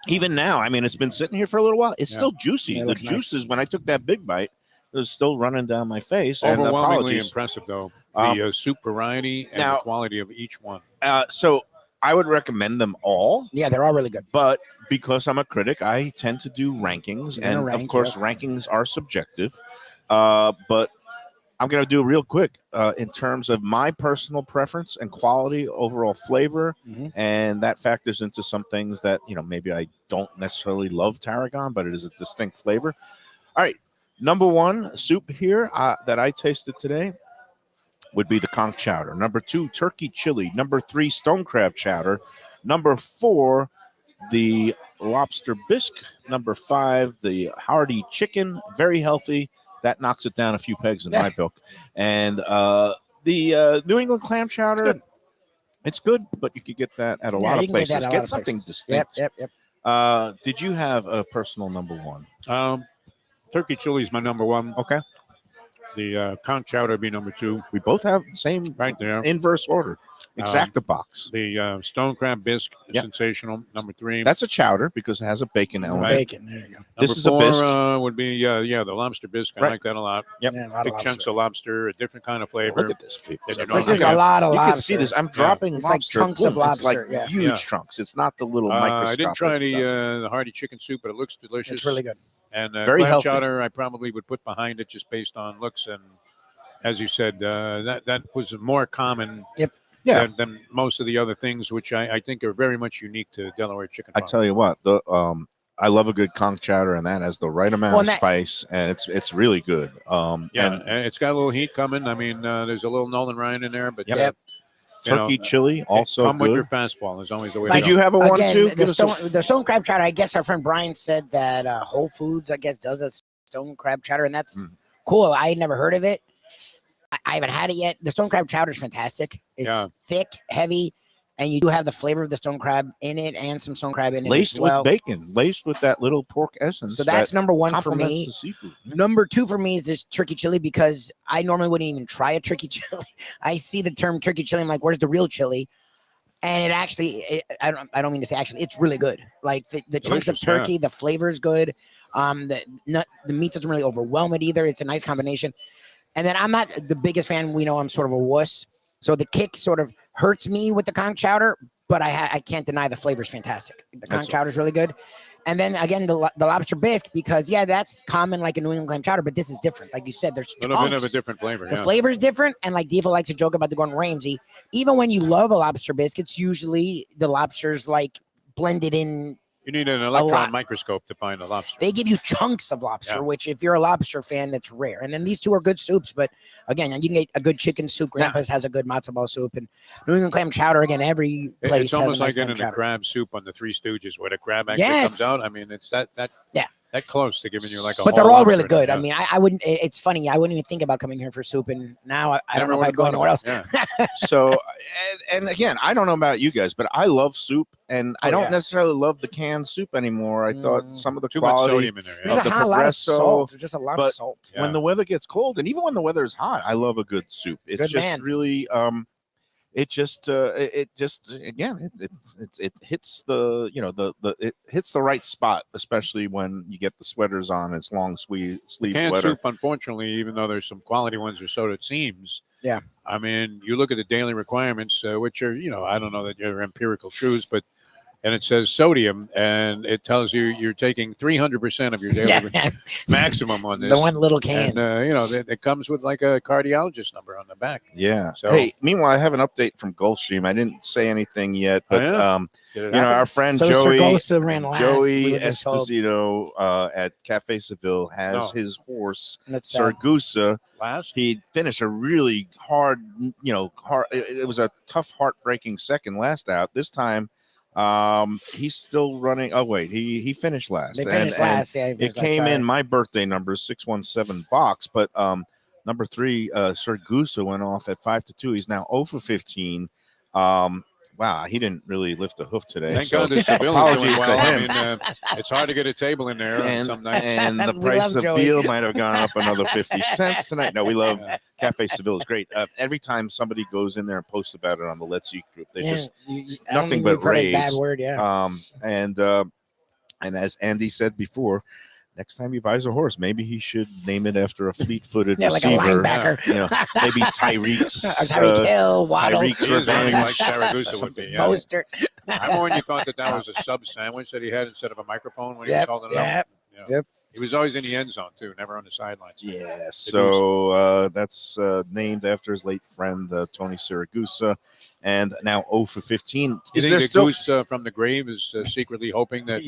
even now, I mean, it's been sitting here for a little while. It's still juicy. Yeah, the juices, when I took that big bite, it was still running down my face. Overwhelmingly impressive, though. The soup variety and the quality of each one. So I would recommend them all. Yeah, they're all really good. But because I'm a critic, I tend to do rankings. And, of course, rankings are subjective. But I'm going to do real quick in terms of my personal preference and quality, overall flavor. And that factors into some things that, you know, maybe I don't necessarily love tarragon, but it is a distinct flavor. All right. Number 1 soup here that I tasted today would be the conch chowder. Number 2, turkey chili. Number 3, stone crab chowder. Number 4, the lobster bisque. Number 5, the hearty chicken. Very healthy. That knocks it down a few pegs in my book. And the New England clam chowder, it's good, but you could get that at a lot of places. Get something distinct. Yep. Did you have a personal number 1? Turkey chili is my number 1. Okay. The conch chowder would be number 2. We both have the same right there. Inverse order. Exacta box. The stone crab bisque is sensational. Number 3. That's a chowder because it has a bacon element. Bacon. There you go. This is number 4 a bisque. would be the lobster bisque. I like that a lot. Yep. Yeah, Big chunks of lobster, a different kind of flavor. Look at this. There's a lot of lobster. You can see this. I'm dropping It's lobster. like chunks of lobster. It's like huge chunks. It's not the little microscopic. I didn't try the hearty chicken soup, but it looks delicious. It's really good. And very clam healthy. chowder, I probably would put behind it just based on looks. And as you said, that was more common. Yep. Than most of the other things, which I think are very much unique to Delaware chicken. I tell you what, I love a good conch chowder, and that has the right amount of spice, and it's really good. And it's got a little heat coming. I mean, there's a little Nolan Ryan in there, but turkey chili also come good. with your fastball. There's always a way. Did you have a one too? The stone crab chowder. I guess our friend Brian said that Whole Foods, I guess, does a stone crab chowder, and that's cool. I had never heard of it. I haven't had it yet. The stone crab chowder is fantastic. It's thick, heavy, and you do have the flavor of the stone crab in it and some stone crab in it. Laced as well. with bacon, laced with that little pork essence. So that's number 1 for me. The seafood. Number 2 for me is this turkey chili because I normally wouldn't even try a turkey chili. I see the term turkey chili. I'm like, where's the real chili? And it actually, I don't mean to say actually, it's really good. Like the chunks of turkey, the flavor is good. The meat doesn't really overwhelm it either. It's a nice combination. And then I'm not the biggest fan. We know I'm sort of a wuss. So the kick sort of hurts me with the conch chowder, but I can't deny the flavor is fantastic. The conch chowder is really good. And then again, the lobster bisque, because that's common like a New England clam chowder, but this is different. Like you said, there's a little bit of a different flavor. The flavor is different. And like Defo likes to joke about the Gordon Ramsay, even when you love a lobster bisque, it's usually the lobster's like blended in. You need an electron microscope to find a lobster. They give you chunks of lobster, which if you're a lobster fan, that's rare. And then these two are good soups. But again, you can get a good chicken soup. Grandpa's has a good matzo ball soup. And New England clam chowder, again, every place it's almost has a nice like getting a crab soup on the Three Stooges where the crab actually comes out. I mean, it's that close to giving you like a But they're all really good. I mean, I wouldn't, it's funny. I wouldn't even think about coming here for soup. And now I don't know if I'd go anywhere else. So, and again, I don't know about you guys, but I love soup. And I don't necessarily love the canned soup anymore. I thought some of the too quality much sodium in there. There's a lot of salt. There's just a lot of salt. When the weather gets cold, and even when the weather is hot, I love a good soup. It's really it just again it hits the it hits the right spot, especially when you get the sweaters on. It's long sleeve canned sweater. Soup, unfortunately, even though there's some quality ones, or so it seems. Yeah. I mean, you look at the daily requirements, which are I don't know that they're empirical truths, but and it says sodium, and it tells you you're taking 300% of your daily maximum on this. The one little can. And, it comes with like a cardiologist number on the back. Yeah. So, hey, meanwhile, I have an update from Gulfstream. I didn't say anything yet, but our friend So Joey ran last, Esposito at Cafe Seville has his horse Sargusa. Last, he finished a really hard. It was a tough, heartbreaking second last out. This time, he's still running. Oh wait, he finished last. They finished last. Yeah, it came in my birthday number 617 box, but number 3 Sargusa went off at 5-2. He's now 0 for 15. Wow, he didn't really lift a hoof today. Thank God the Seville is doing well. I mean, it's hard to get a table in there some nights. And the price of veal might have gone up another 50 cents tonight. No, we love Cafe Seville. Is great. Every time somebody goes in there and posts about it on the Let's Eat group, they just nothing but rage. Bad word, yeah. And as Andy said before, next time he buys a horse, maybe he should name it after a fleet-footed receiver. Like a linebacker. Maybe Tyreek's. Tyreek Hill, Waddle. Tyreek's revenge. Like Saragusa would be. Mostert. I'm more you thought that was a sub sandwich that he had instead of a microphone when he was holding it up. Yep. He was always in the end zone too, never on the sidelines. Yeah. So that's named after his late friend Tony Siragusa, and now 0 for 15. Is there still goose from the grave is secretly hoping that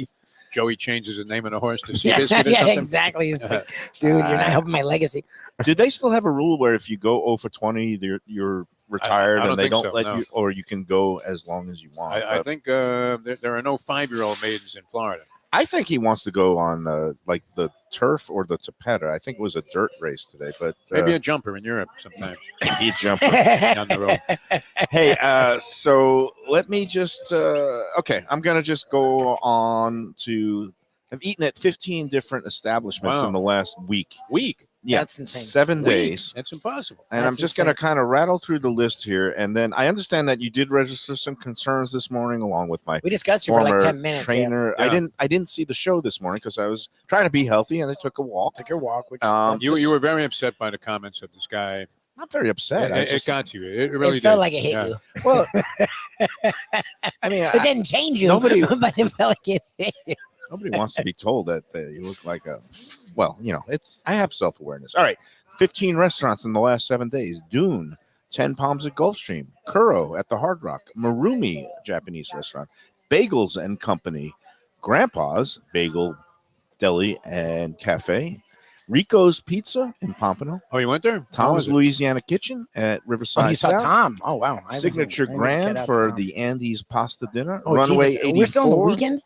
Joey changes the name of the horse to Seabiscuit or something? Yeah, exactly. He's like, dude, you're not helping my legacy. Do they still have a rule where if you go 0 for 20, you're retired and they don't let you, or you can go as long as you want? I think there are no 5-year-old maidens in Florida. I think he wants to go on like the turf or the Tapeta. I think it was a dirt race today, but maybe a jumper in Europe sometime. Maybe a jumper down the road. Hey, so let me just I'm gonna just go on to. I've eaten at 15 different establishments in the last week. Yeah, that's insane. 7 days. That's impossible. And I'm just going to kind of rattle through the list here. And then I understand that you did register some concerns this morning, along with my we discussed you for like 10 minutes. Trainer. Yeah. I didn't see the show this morning because I was trying to be healthy, and I took a walk. Took your walk. Which you were very upset by the comments of this guy. Not very upset. It got you. It really felt did. like it hit you. Well, I mean, it didn't change you. Nobody, but it felt like it hit you. Nobody wants to be told that you look like a. Well, I have self-awareness. All right. 15 restaurants in the last 7 days. Dune, 10 Palms at Gulfstream, Kuro at the Hard Rock, Marumi Japanese restaurant, Bagels and Company, Grandpa's Bagel Deli and Cafe, Rico's Pizza in Pompano. Oh, you went there? Tom's Louisiana Kitchen at Riverside. Oh, you saw South. Tom. Oh, wow. Signature Grand for the Andes Pasta Dinner. Oh, Runway Jesus. 84. We're still on the weekend?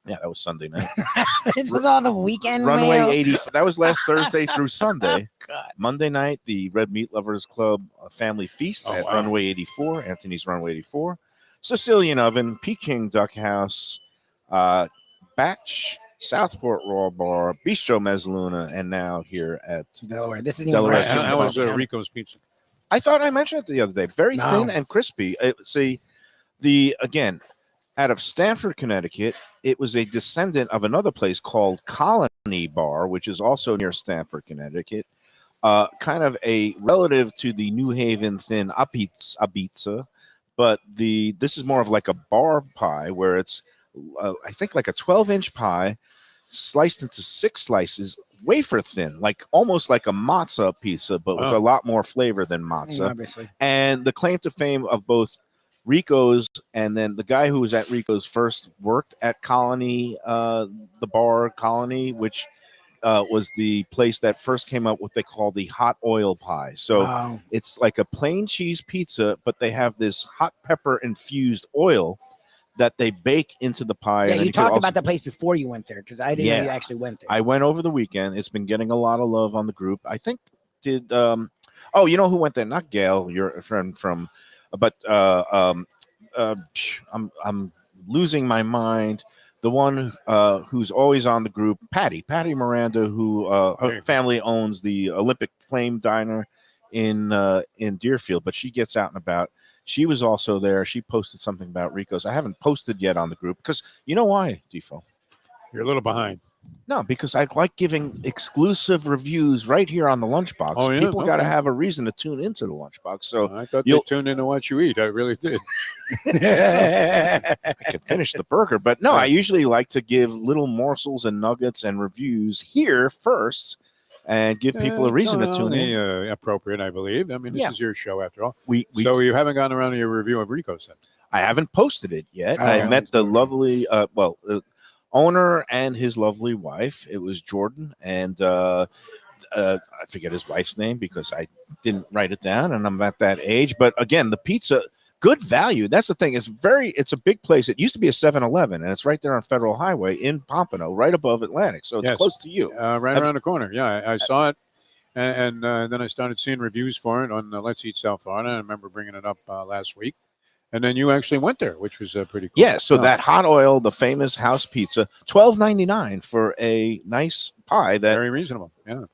Yeah, that was Sunday night. This was all the weekend. Runway Mayo. 80. That was last Thursday through Sunday. Oh, God. Monday night, the Red Meat Lovers Club family feast at Runway 84, Anthony's Runway 84. Sicilian Oven, Peking Duck House, Batch, Southport Raw Bar, Bistro Mezzaluna, and now here at Delaware. This is Delaware. How was Rico's Pizza? I thought I mentioned it the other day. Very thin and crispy. Again, out of Stamford, Connecticut, it was a descendant of another place called Colony Bar, which is also near Stamford, Connecticut. Kind of a relative to the New Haven thin Abitza, but this is more of like a bar pie where it's, I think, like a 12-inch pie sliced into 6 slices, wafer thin, like almost like a matzo pizza, but with a lot more flavor than matzo. Obviously. And the claim to fame of both Rico's, and then the guy who was at Rico's first worked at Colony, the bar Colony, which was the place that first came up what they call the hot oil pie. So it's like a plain cheese pizza, but they have this hot pepper infused oil that they bake into the pie. Yeah, and you talked about the place before you went there, because I didn't know you actually went there. I went over the weekend. It's been getting a lot of love on the group. I think you know who went there? Not Gail, your friend from. But I'm losing my mind. The one who's always on the group, Patty Miranda, who her family owns the Olympic Flame Diner in Deerfield, but she gets out and about. She was also there. She posted something about Rico's. I haven't posted yet on the group because you know why, Defo? You're a little behind. No, because I like giving exclusive reviews right here on the Lunchbox. Oh, yeah? People got to Okay. have a reason to tune into the Lunchbox. So I thought they you'll- tuned into what you eat. I really did. I can finish the burger, but no, Yeah. I usually like to give little morsels and nuggets and reviews here first, and give people a reason to tune in. Appropriate, I believe. I mean, this Yeah. is your show after all. So you haven't gotten around to your review of Rico's then? I haven't posted it yet. Oh, I yeah. met the lovely, owner and his lovely wife. It was Jordan, and I forget his wife's name because I didn't write it down, and I'm at that age. But again, the pizza, good value. That's the thing. It's a big place. It used to be a 7-Eleven, and it's right there on Federal Highway in Pompano, right above Atlantic. So it's Yes. close to you. Right around the corner. Yeah, I saw it. And then I started seeing reviews for it on Let's Eat South Florida. I remember bringing it up last week. And then you actually went there, which was pretty cool. Yeah, so that hot oil, the famous house pizza, $12.99 for a nice pie that very reasonable. Yeah.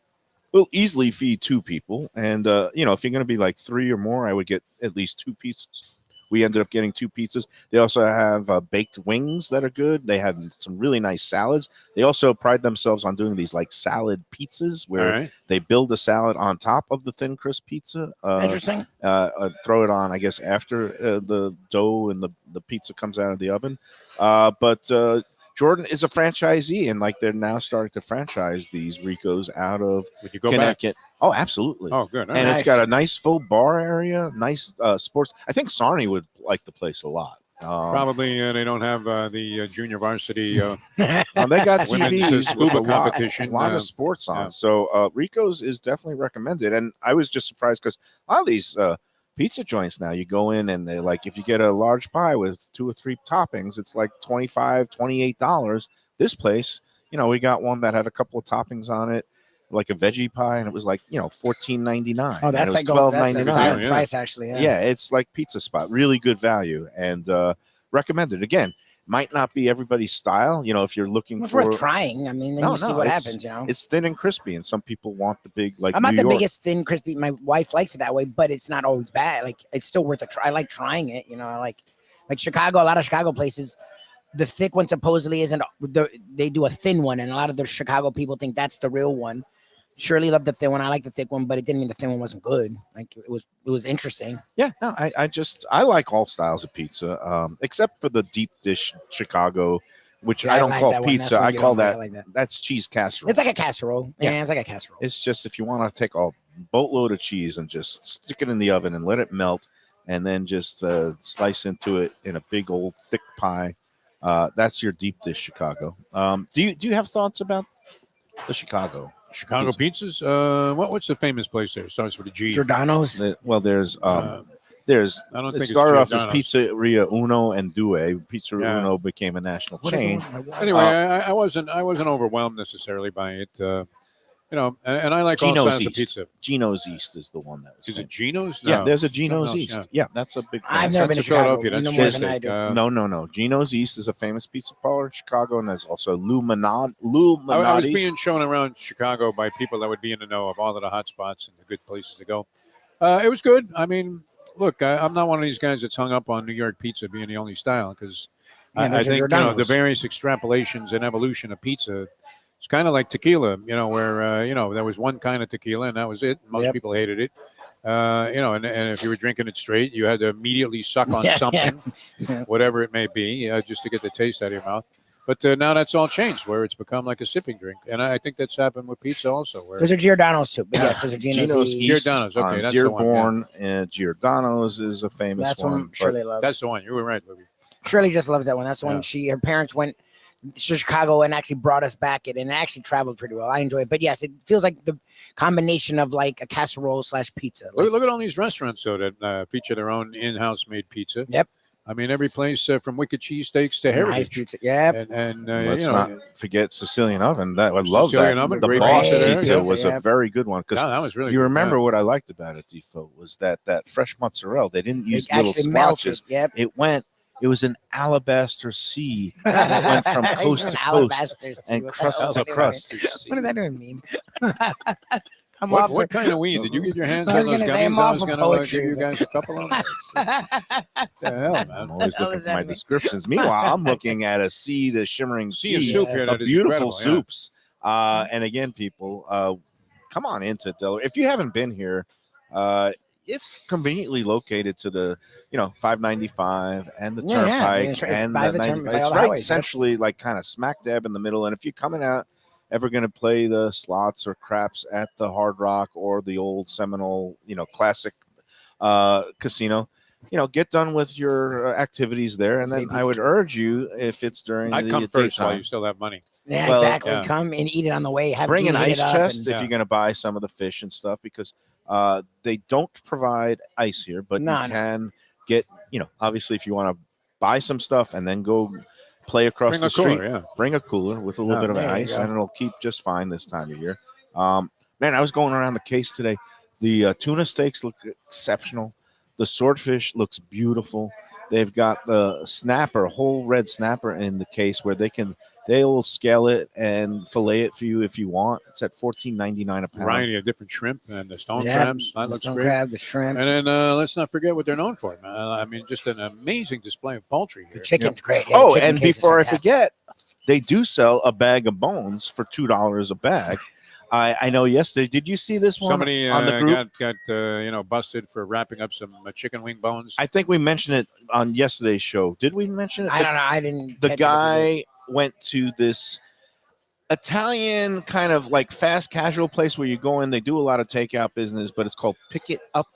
will easily feed 2 people. And, if you're going to be like 3 or more, I would get at least 2 pizzas. We ended up getting 2 pizzas. They also have baked wings that are good. They had some really nice salads. They also pride themselves on doing these like salad pizzas where they build a salad on top of the thin crust pizza. Interesting. Throw it on, I guess, after the dough and the pizza comes out of the oven. But Jordan is a franchisee, and like they're now starting to franchise these Ricos out of Would you go Connecticut. back? Oh, absolutely. Oh, good. And Nice. it's got a nice full bar area, nice sports. I think Sarni would like the place a lot. Probably they don't have the junior varsity they got women's TVs scuba with a lot, competition. a lot of sports on. yeah. So Rico's is definitely recommended. And I was just surprised because a lot of these pizza joints now, you go in and they like, if you get a large pie with 2 or 3 toppings, it's like $25, $28. This place, we got one that had a couple of toppings on it, like a veggie pie, and it was like $14.99. Oh, that's and it like was that's a $12.99. solid Yeah. price, actually. Yeah, it's like pizza spot, really good value, and recommended. Again, might not be everybody's style. If you're looking It's for, worth trying. I mean, then you see what happens. It's thin and crispy, and some people want the big like. I'm not New the York. biggest thin crispy. My wife likes it that way, but it's not always bad. Like it's still worth a try. I like trying it. I like Chicago. A lot of Chicago places, the thick one supposedly isn't. They do a thin one, and a lot of the Chicago people think that's the real one. Shirley loved the thin one. I like the thick one, but it didn't mean the thin one wasn't good. Like it was interesting. Yeah, no, I like all styles of pizza, except for the deep dish Chicago, which Yeah, I don't like call that one. That's pizza. what I you call don't like. that I like that. that's cheese casserole. It's like a casserole. Yeah. Yeah, it's like a casserole. It's just if you want to take a boatload of cheese and just stick it in the oven and let it melt, and then just slice into it in a big old thick pie. That's your deep dish Chicago. Do you have thoughts about the Chicago pizzas. What's the famous place there? It starts with a G. Giordano's. Well, there's I don't it think started off as Giordano's. Pizzeria Uno and Due. Pizzeria Yeah. Uno became a national What is the chain. one? Anyway, I wasn't overwhelmed necessarily by it. And I like all Gino's styles of East. pizza. Gino's East is the one that was. Is it famous. Gino's? Yeah, No. there's a Gino's Something else, East. Yeah, that's a big. I've famous- never been to That's Chicago. Philadelphia. You know That's more than I do. No. Gino's East is a famous pizza parlor in Chicago, and there's also Lou I was Malnati's. being shown around Chicago by people that would be in the know of all of the hot spots and the good places to go. It was good. I mean, look, I'm not one of these guys that's hung up on New York pizza being the only style because Yeah, I there's think your Giordano's. the various extrapolations and evolution of pizza. It's kind of like tequila, where there was one kind of tequila and that was it. Most Yep. people hated it. And if you were drinking it straight, you had to immediately suck on Yeah, something, yeah. whatever it may be, just to get the taste out of your mouth. But now that's all changed, where it's become like a sipping drink, and I think that's happened with pizza also. Where There's a Giordano's too. But yes, there's a Gino's. East. East Giordano's, okay, on that's the one, Dearborn, and Giordano's is a famous That's one. one but Shirley loves. that's the one. You were right, Libby. Shirley just loves that one. That's the one Yeah. her parents went to Chicago and actually brought us back it, and it actually traveled pretty well. I enjoy it. But yes, it feels like the combination of like a casserole / pizza. Like, Look at all these restaurants though that feature their own in-house made pizza. Yep. I mean, every place from Wicked Cheesesteaks to Heritage. nice pizza. Yeah. And Let's not forget Sicilian Oven. That I love Sicilian that. Oven, The great Boss pizza there, pizza yes. was Yeah. a very good one because that was really you good, remember yeah. what I liked about it, Defo, was that fresh mozzarella. They didn't use It little actually melted. splotches. Yep. It was an alabaster sea that went from coast An to coast alabaster sea. and What the crust hell to does that crust. even- What does that even mean? I'm What, off what for, kind of weed? Did you get your hands I was on those gonna say I'm gummies? I off was for going to poetry, give you but- guys a couple of them. What the hell, man? I'm always hell looking does for my that mean? descriptions. Meanwall, I'm looking at a shimmering Sea of sea soup here of that is beautiful incredible, yeah. soups. And again, people, come on into Delaware. If you haven't been here, it's conveniently located to the 595 and the Yeah, Turnpike it's right and by the the 95. by all It's the right highways, yep. essentially like kind of smack dab in the middle. And if you're coming out ever going to play the slots or craps at the Hard Rock or the old Seminole, classic casino, get done with your activities there, and then I would urge you, if it's during I'd the come first while daytime, you still have money. Yeah, Well, exactly. yeah. Come and eat it on the way. Have bring Gene an heat ice it up chest and- if you're going to buy some of the fish and stuff, because they don't provide ice here, but No, you no. can get, obviously if you want to buy some stuff and then go play across Bring the a street, cooler, yeah. bring a cooler with a little Yeah. bit of There you ice, go. and it'll keep just fine this time of year. Man, I was going around the case today. The tuna steaks look exceptional. The swordfish looks beautiful. They've got the snapper, whole red snapper in the case where they'll scale it and fillet it for you if you want. It's at $14.99 a pound. Variety of different shrimp and the stone Yeah, crabs. That the looks stone great. crab, the shrimp, And then let's not forget what they're known for, man. I mean, just an amazing display of poultry here. the chicken's great. Yeah, Oh, the chicken and case is before I fantastic. forget, they do sell a bag of bones for $2 a bag. I know yesterday. Did you see this one Somebody on the group? got busted for wrapping up some chicken wing bones. I think we mentioned it on yesterday's show. Did we mention it? I don't know. I didn't. The catch it if you did. guy went to this Italian kind of like fast casual place where you go in. They do a lot of takeout business, but it's called Pick It Up,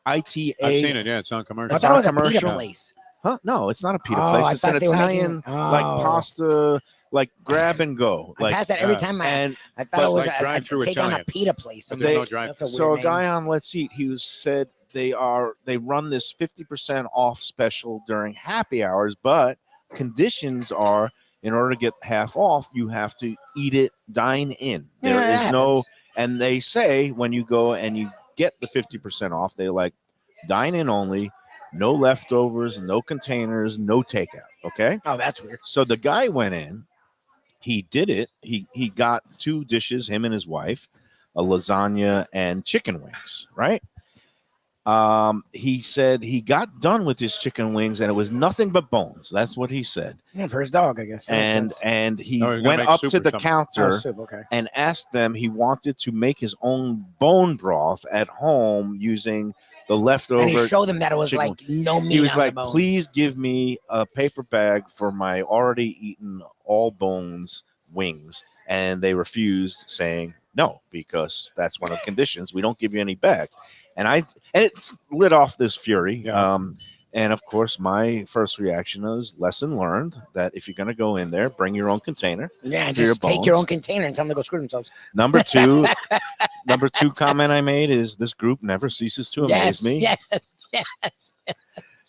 ITA. I've seen it. Yeah, it's on I commercial. thought it was a commercial. pizza place. Huh? No, it's not a pita Oh, place. I It's an thought they were Italian making- like oh. pasta, like grab and go. I Like pass that every uh, time. and I thought it was like a drive-through take on a Italian. pita place. But there's no they- drive. That's a weird so a name. guy on Let's Eat, he said they run this 50% off special during happy hours, but conditions are in order to get half off, you have to eat it, dine in. There Yeah, is that no, happens. and they say when you go and you get the 50% off, they like dine in only, no leftovers, no containers, no takeout. Okay. Oh, that's weird. So the guy went in, he did it. He got 2 dishes, him and his wife, a lasagna and chicken wings, right? He said he got done with his chicken wings and it was nothing but bones. That's what he said. Yeah, for his dog, I guess. That makes sense. And he Oh, he's gonna went make up soup to or the something. Oh, counter soup, okay. and asked them he wanted to make his own bone broth at home using the leftover. And he showed them that it was chicken like no meat He was on like, the bone. please give me a paper bag for my already eaten all bones wings. And they refused, saying no, because that's one of the conditions. We don't give you any bags. And it lit off this fury. Yeah. And of course, my first reaction is lesson learned that if you're going to go in there, bring your own container. Yeah, for your just take your bones. own container and tell them to go screw themselves. Number two comment I made is this group never ceases to amaze Yes, me. yes.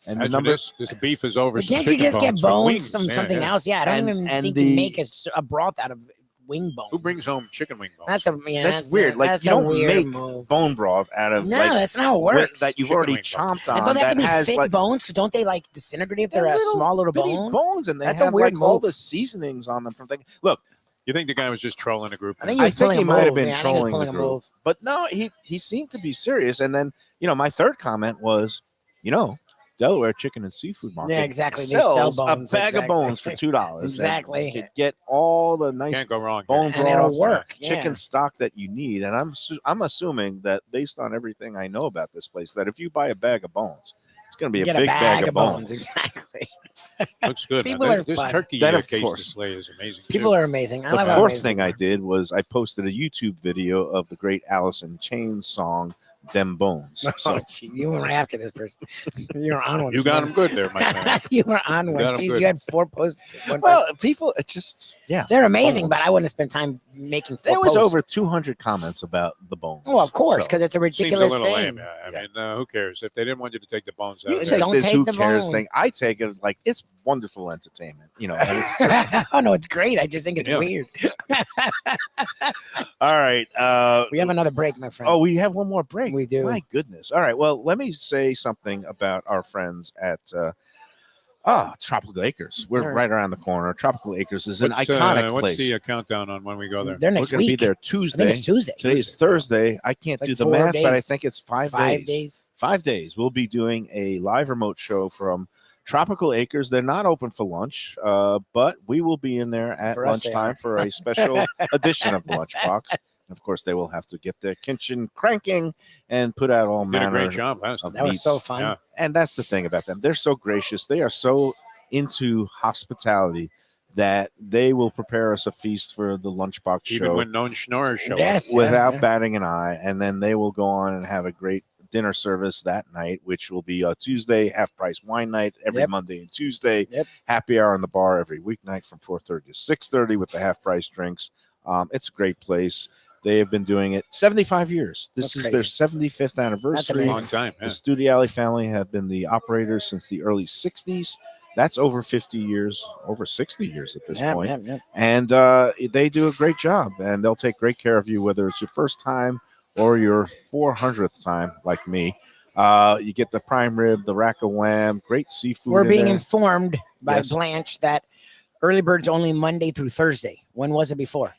And the Imagine number this beef is over. But some can't you chicken just get bones for bones wings. from Yeah, something yeah. else? Yeah, I don't And- even and think the- you make a broth out of wing bones. Who brings home chicken wing bones? That's That's weird. Like, that's you a don't weird make move. bone broth out of No, like that's not how it works. that you've Chicken already wing bones. chomped And on don't they have that to be has thick like bones? Because don't they like disintegrate if they're a small little bitty bone? bones, and they That's a have weird like all move. the seasonings on them from things. Look, You think the guy was just trolling a group? I think I he was think pulling he a might have move. been Yeah, I think he was trolling the pulling a group, move. but no, he seemed to be serious. And then my third comment was, Delaware Chicken and Seafood Market. Yeah, exactly. They sell sells bones, a bag of exactly. bones for $2. Exactly. You could get all the nice Can't go wrong. bone And broth, it'll work, chicken yeah. stock that you need. And I'm assuming that based on everything I know about this place, that if you buy a bag of bones, it's going to be You a get big bag of bones. Exactly. Looks good. People man. are This fun. turkey Then, of case course, display is amazing. People too. are amazing. I The love how fourth amazing thing they I are. did was I posted a YouTube video of the great Alice in Chains song "Them Bones." Oh, So gee, you were after this person. You were on one. You this got morning. him good there, my man. You were on one. got 'em Jeez, good. you had 4 posts. well, people, it just They're amazing, bones. but I wouldn't have spent time making 4 There was posts. over 200 comments about the bones. Well, of course, So, because it's a Seems a ridiculous little thing. lame. Yeah. I mean, who cares? If they didn't want you to take the bones out, you of Just take there, don't this take who the cares bone. thing. I take it like it's wonderful entertainment. And it's just, Oh no, it's great. I just think it's Yeah. weird. all right. We have another break, my friend. Oh, we have one more break. We do. My goodness. All right. Well, let me say something about our friends at Oh, Tropical Acres. We're right around the corner. Tropical Acres is an iconic place. What's the countdown on when we go there? They're next We're going to week. be there I Tuesday. think it's Tuesday. Today's Thursday. I can't It's do like the 4 math, but I days. think it's 5 5 days. days. 5 days. We'll be doing a live remote show from Tropical Acres. They're not open for lunch, but we will be in there at For us, they lunchtime are. for a special edition of the Lunchbox. Of course, they will have to get their kitchen cranking and put out all Did a manner great job last of time. That was so meats. fun. Yeah. And that's the thing about them. They're so gracious. They are so into hospitality that they will prepare us a feast for the Lunchbox Even show when known schnorrers show up. Yes. without yeah. batting an eye. And then they will go on and have a great dinner service that night, which will be Tuesday, half price wine night every Yep. Monday and Tuesday. Yep. Happy hour in the bar every weeknight from 4:30 to 6:30 with the half price drinks. It's a great place. They have been doing it 75 years. This That's is their crazy. 75th anniversary. amazing. Long time. The Yeah. Studiali family have been the operators since the early 60s. That's over 50 years, over 60 years at this Yeah, point. yeah. And they do a great job, and they'll take great care of you, whether it's your first time or your 400th time, like me. You get the prime rib, the rack of lamb, great seafood. We're in being there. informed by Yes. Blanche that early bird's only Monday through Thursday. When was it before?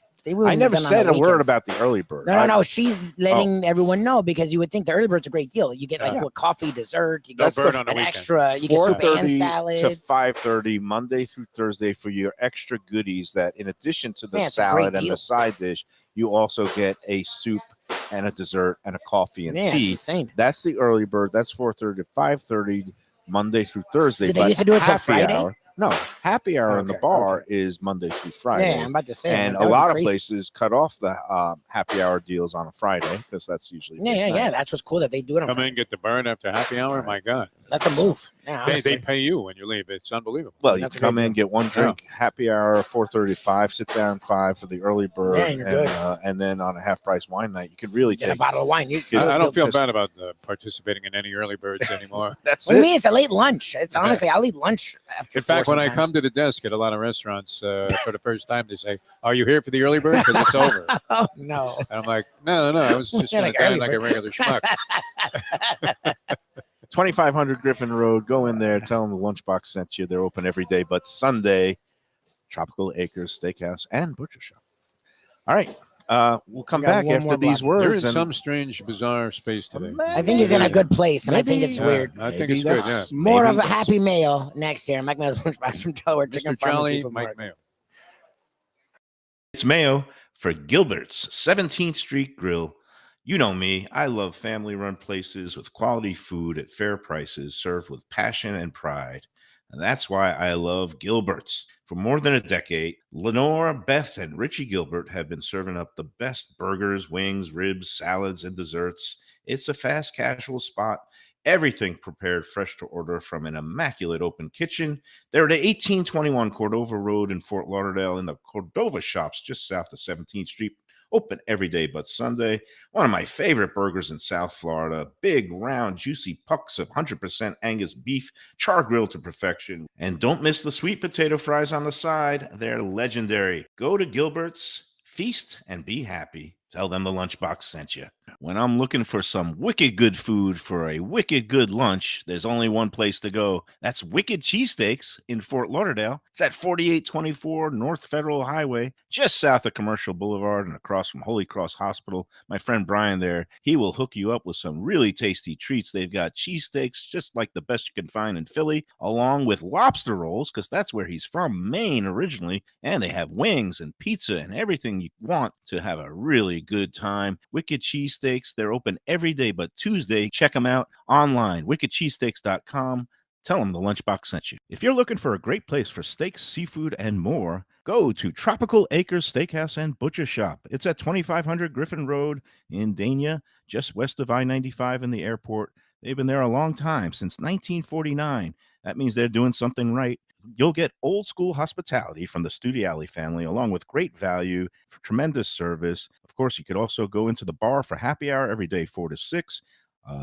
I never said a word about the early bird. No. She's letting everyone know because you would think the early bird's a great deal. You get like Yeah. what, coffee, dessert, you No get bird on the an weekend. extra, you get soup and 4:30 salad. to 5:30 Monday through Thursday for your extra goodies. That in addition to the Yeah, it's a great salad and deal. the side dish, you also get a soup and a dessert and a coffee and Yeah, it's tea. insane. That's the early bird. That's 4:30 to 5:30 Monday through Thursday. Did they But used to do it till happy Friday? hour- No, happy hour in the Okay, bar okay. is Monday through Friday. Yeah, I'm about to say. And that a would be lot of crazy. places cut off the happy hour deals on a Friday because that's usually Yeah. midnight. That's what's cool that they do it on Come Friday. in, get the bird after happy hour. My God. That's a move. Yeah, They honestly. pay you when you leave. It's unbelievable. Well, you That's a come great in, get one drink, happy hour, 4:35, sit down 5 for the early bird, Yeah, you're good. and then on a half price wine night, you could really Get a take. bottle of wine. I don't feel just- bad about participating in any early birds anymore. That's What do you it. mean? It's a late lunch. It's honestly, I'll eat lunch after. In fact, 4 when I sometimes. come to the desk at a lot of restaurants for the first time, they say, "Are you here for the early bird? Because it's over." And Oh no. I'm like, "No, I was just You're going like to dine early like a bird." regular schmuck." 2500 Griffin Road. Go in there, tell them the Lunchbox sent you. They're open every day, but Sunday, Tropical Acres Steakhouse and Butcher Shop. All right. We'll come We got back one after more these block. They're words. in and some strange, bizarre space today. I think he's in a good place, and I think it's Yeah, weird. I think Maybe it's good. Yeah. that's- More maybe of a that's- happy Mayo next year. Mike Mayo's Lunchbox from Delaware Chicken Mr. Farm and Jolly, Seafood Mike Market. Mayo. It's Mayo for Gilbert's 17th Street Grill. You know me, I love family-run places with quality food at fair prices served with passion and pride. And that's why I love Gilbert's. For more than a decade, Lenore, Beth, and Richie Gilbert have been serving up the best burgers, wings, ribs, salads, and desserts. It's a fast casual spot. Everything prepared fresh to order from an immaculate open kitchen. They're at 1821 Cordova Road in Fort Lauderdale in the Cordova Shops just south of 17th Street. Open every day but Sunday. One of my favorite burgers in South Florida. Big, round, juicy pucks of 100% Angus beef, char grilled to perfection. And don't miss the sweet potato fries on the side. They're legendary. Go to Gilbert's, feast, and be happy. Tell them the Lunchbox sent you. When I'm looking for some wicked good food for a wicked good lunch, there's only one place to go. That's Wicked Cheesesteaks in Fort Lauderdale. It's at 4824 North Federal Highway, just south of Commercial Boulevard and across from Holy Cross Hospital. My friend Brian there, he will hook you up with some really tasty treats. They've got cheesesteaks just like the best you can find in Philly, along with lobster rolls, because that's where he's from, Maine originally. And they have wings and pizza and everything you want to have a really good time. Wicked Cheesesteaks, they're open every day but Tuesday. Check them out online, wickedcheesesteaks.com. Tell them the Lunchbox sent you. If you're looking for a great place for steaks, seafood, and more, go to Tropical Acres Steakhouse and Butcher Shop. It's at 2500 Griffin Road in Dania, just west of I-95 in the airport. They've been there a long time, since 1949. That means they're doing something right. You'll get old school hospitality from the Studiali family, along with great value, tremendous service. Of course, you could also go into the bar for happy hour every day, 4 to 6.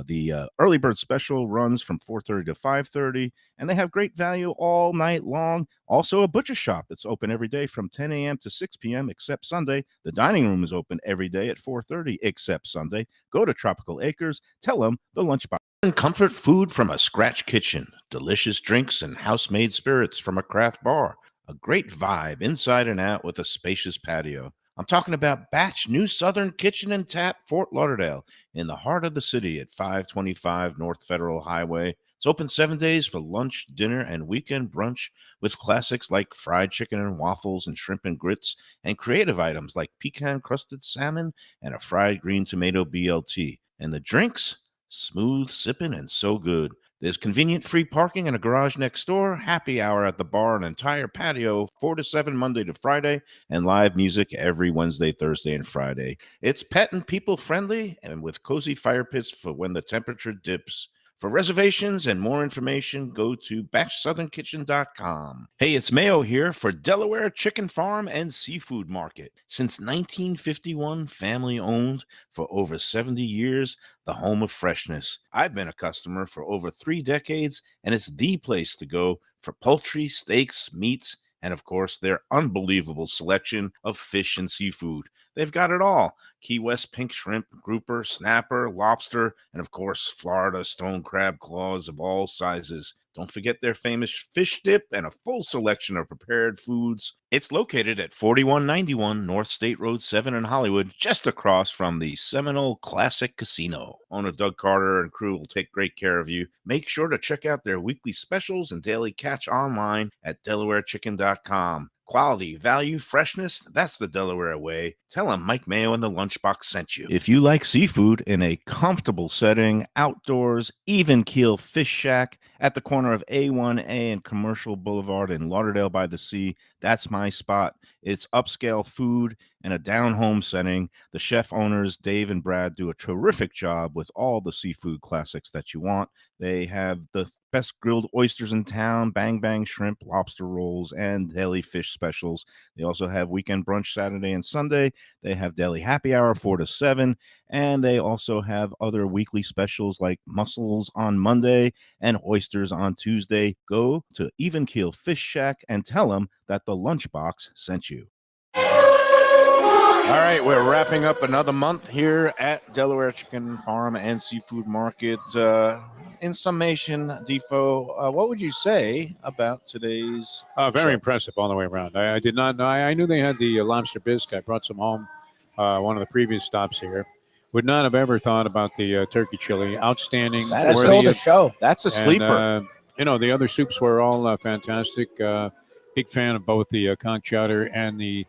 The early bird special runs from 4:30 to 5:30, and they have great value all night long. Also, a butcher shop that's open every day from 10 a.m. to 6 p.m. except Sunday. The dining room is open every day at 4:30 except Sunday. Go to Tropical Acres. Tell them the Lunchbox. Comfort food from a scratch kitchen, delicious drinks and house-made spirits from a craft bar, a great vibe inside and out with a spacious patio. I'm talking about Batch New Southern Kitchen and Tap, Fort Lauderdale, in the heart of the city at 525 North Federal Highway. It's open 7 days for lunch, dinner, and weekend brunch with classics like fried chicken and waffles and shrimp and grits, and creative items like pecan-crusted salmon and a fried green tomato BLT. And the drinks? Smooth sipping and so good. There's convenient free parking and a garage next door, happy hour at the bar, an entire patio, 4 to 7 Monday to Friday, and live music every Wednesday, Thursday, and Friday. It's pet and people friendly and with cozy fire pits for when the temperature dips. For reservations and more information, go to batchsouthernkitchen.com. Hey, it's Mayo here for Delaware Chicken Farm and Seafood Market. Since 1951, family owned for over 70 years, the home of freshness. I've been a customer for over 3 decades, and it's the place to go for poultry, steaks, meats, and of course, their unbelievable selection of fish and seafood. They've got it all. Key West pink shrimp, grouper, snapper, lobster, and of course, Florida stone crab claws of all sizes. Don't forget their famous fish dip and a full selection of prepared foods. It's located at 4191 North State Road 7 in Hollywood, just across from the Seminole Classic Casino. Owner Doug Carter and crew will take great care of you. Make sure to check out their weekly specials and daily catch online at DelawareChicken.com. Quality, value, freshness, that's the Delaware way. Tell them Mike Mayo and the Lunchbox sent you. If you like seafood in a comfortable setting, outdoors, even keel fish shack at the corner of A1A and Commercial Boulevard in Lauderdale by the Sea, that's my spot. It's upscale food in a down-home setting. The chef owners, Dave and Brad, do a terrific job with all the seafood classics that you want. They have the best grilled oysters in town, bang bang shrimp, lobster rolls, and deli fish specials. They also have weekend brunch Saturday and Sunday. They have deli happy hour 4 to 7, and they also have other weekly specials like mussels on Monday and oysters on Tuesday. Go to Even Keel Fish Shack and tell them that the Lunchbox sent you. All right, we're wrapping up another month here at Delaware Chicken Farm and Seafood Market. In summation, Defo, what would you say about today's Very show? impressive all the way around. I did not know. I knew they had the lobster bisque. I brought some home one of the previous stops here. Would not have ever thought about the turkey chili. Outstanding. Let's go the show. That's a sleeper. And, the other soups were all fantastic. Big fan of both the conch chowder and the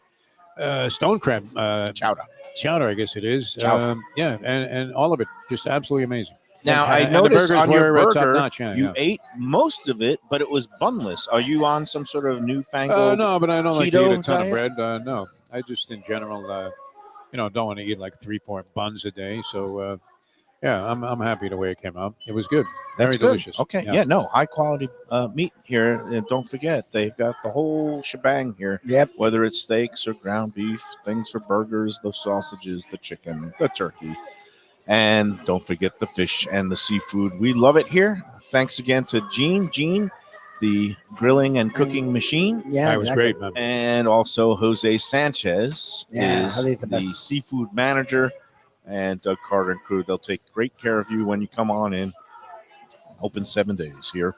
stone crab chowder, I guess it is. And all of it just absolutely amazing. Now, I And noticed the burgers on your were burger, top-notch, you ate most of it, but it was bunless. Are you on some sort of newfangled No, but I don't like to keto eat a ton diet? of bread. No, I just in general, don't want to eat like 3-4 buns a day. So, I'm happy the way it came out. It was good. That's Very good. delicious. Okay, yeah, no, high quality meat here. And don't forget, they've got the whole shebang here. Yep. Whether it's steaks or ground beef, things for burgers, the sausages, the chicken, the turkey. And don't forget the fish and the seafood. We love it here. Thanks again to Gene, the grilling and cooking machine. Yeah, That was great, man. And also Jose Sanchez Yeah, is Jose's the the best. seafood manager. And Doug Carter and crew, they'll take great care of you when you come on in. Open 7 days here.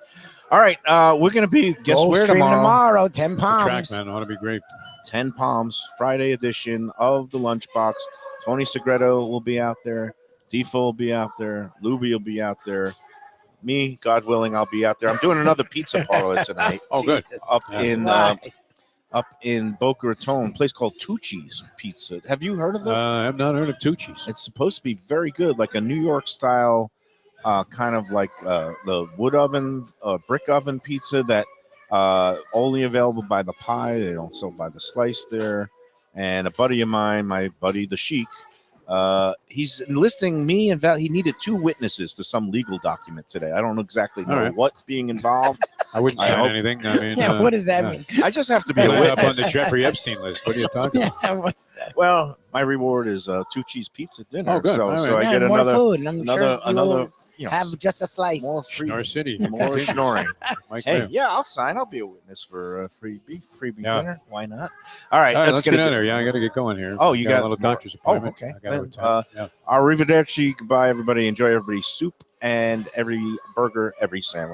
All right, we're going to be, guess Gold where Stream tomorrow? 10 The track, pounds. man, ought to be great. 10 Palms, Friday edition of the Lunchbox. Tony Segreto will be out there. Defo will be out there. Lubie will be out there. Me, God willing, I'll be out there. I'm doing another pizza parlor tonight. Oh, good. Jesus. Up in Boca Raton, a place called Tucci's Pizza. Have you heard of them? I have not heard of Tucci's. It's supposed to be very good, like a New York style, kind of like the wood oven, brick oven pizza that only available by the pie. They don't sell by the slice there. And a buddy of mine, my buddy the Sheik, he's enlisting me and Val. He needed 2 witnesses to some legal document today. I don't exactly know what's being involved. I wouldn't I sign hope- anything. I mean, Yeah, what does that mean? I just have to be a Land up on witness. the Jeffrey Epstein list. What are you talking about? Yeah, what's that? Well, my reward is Tucci's Pizza dinner. Oh, good. So, All so right. I Yeah, get more another, food. And I'm sure you another, will you know, have just a slice. more free, Snore City. more snoring. Mike Hey, Mayo. yeah, I'll sign. I'll be a witness for freebie Yeah. dinner. Why not? All right, All right, let's get into out of here. Yeah, I got to get going here. Oh, you got a little more? doctor's Oh, appointment. okay. I got to Then, attend. Yeah. Arrivederci. Goodbye, everybody. Enjoy everybody's soup and every burger, every sandwich.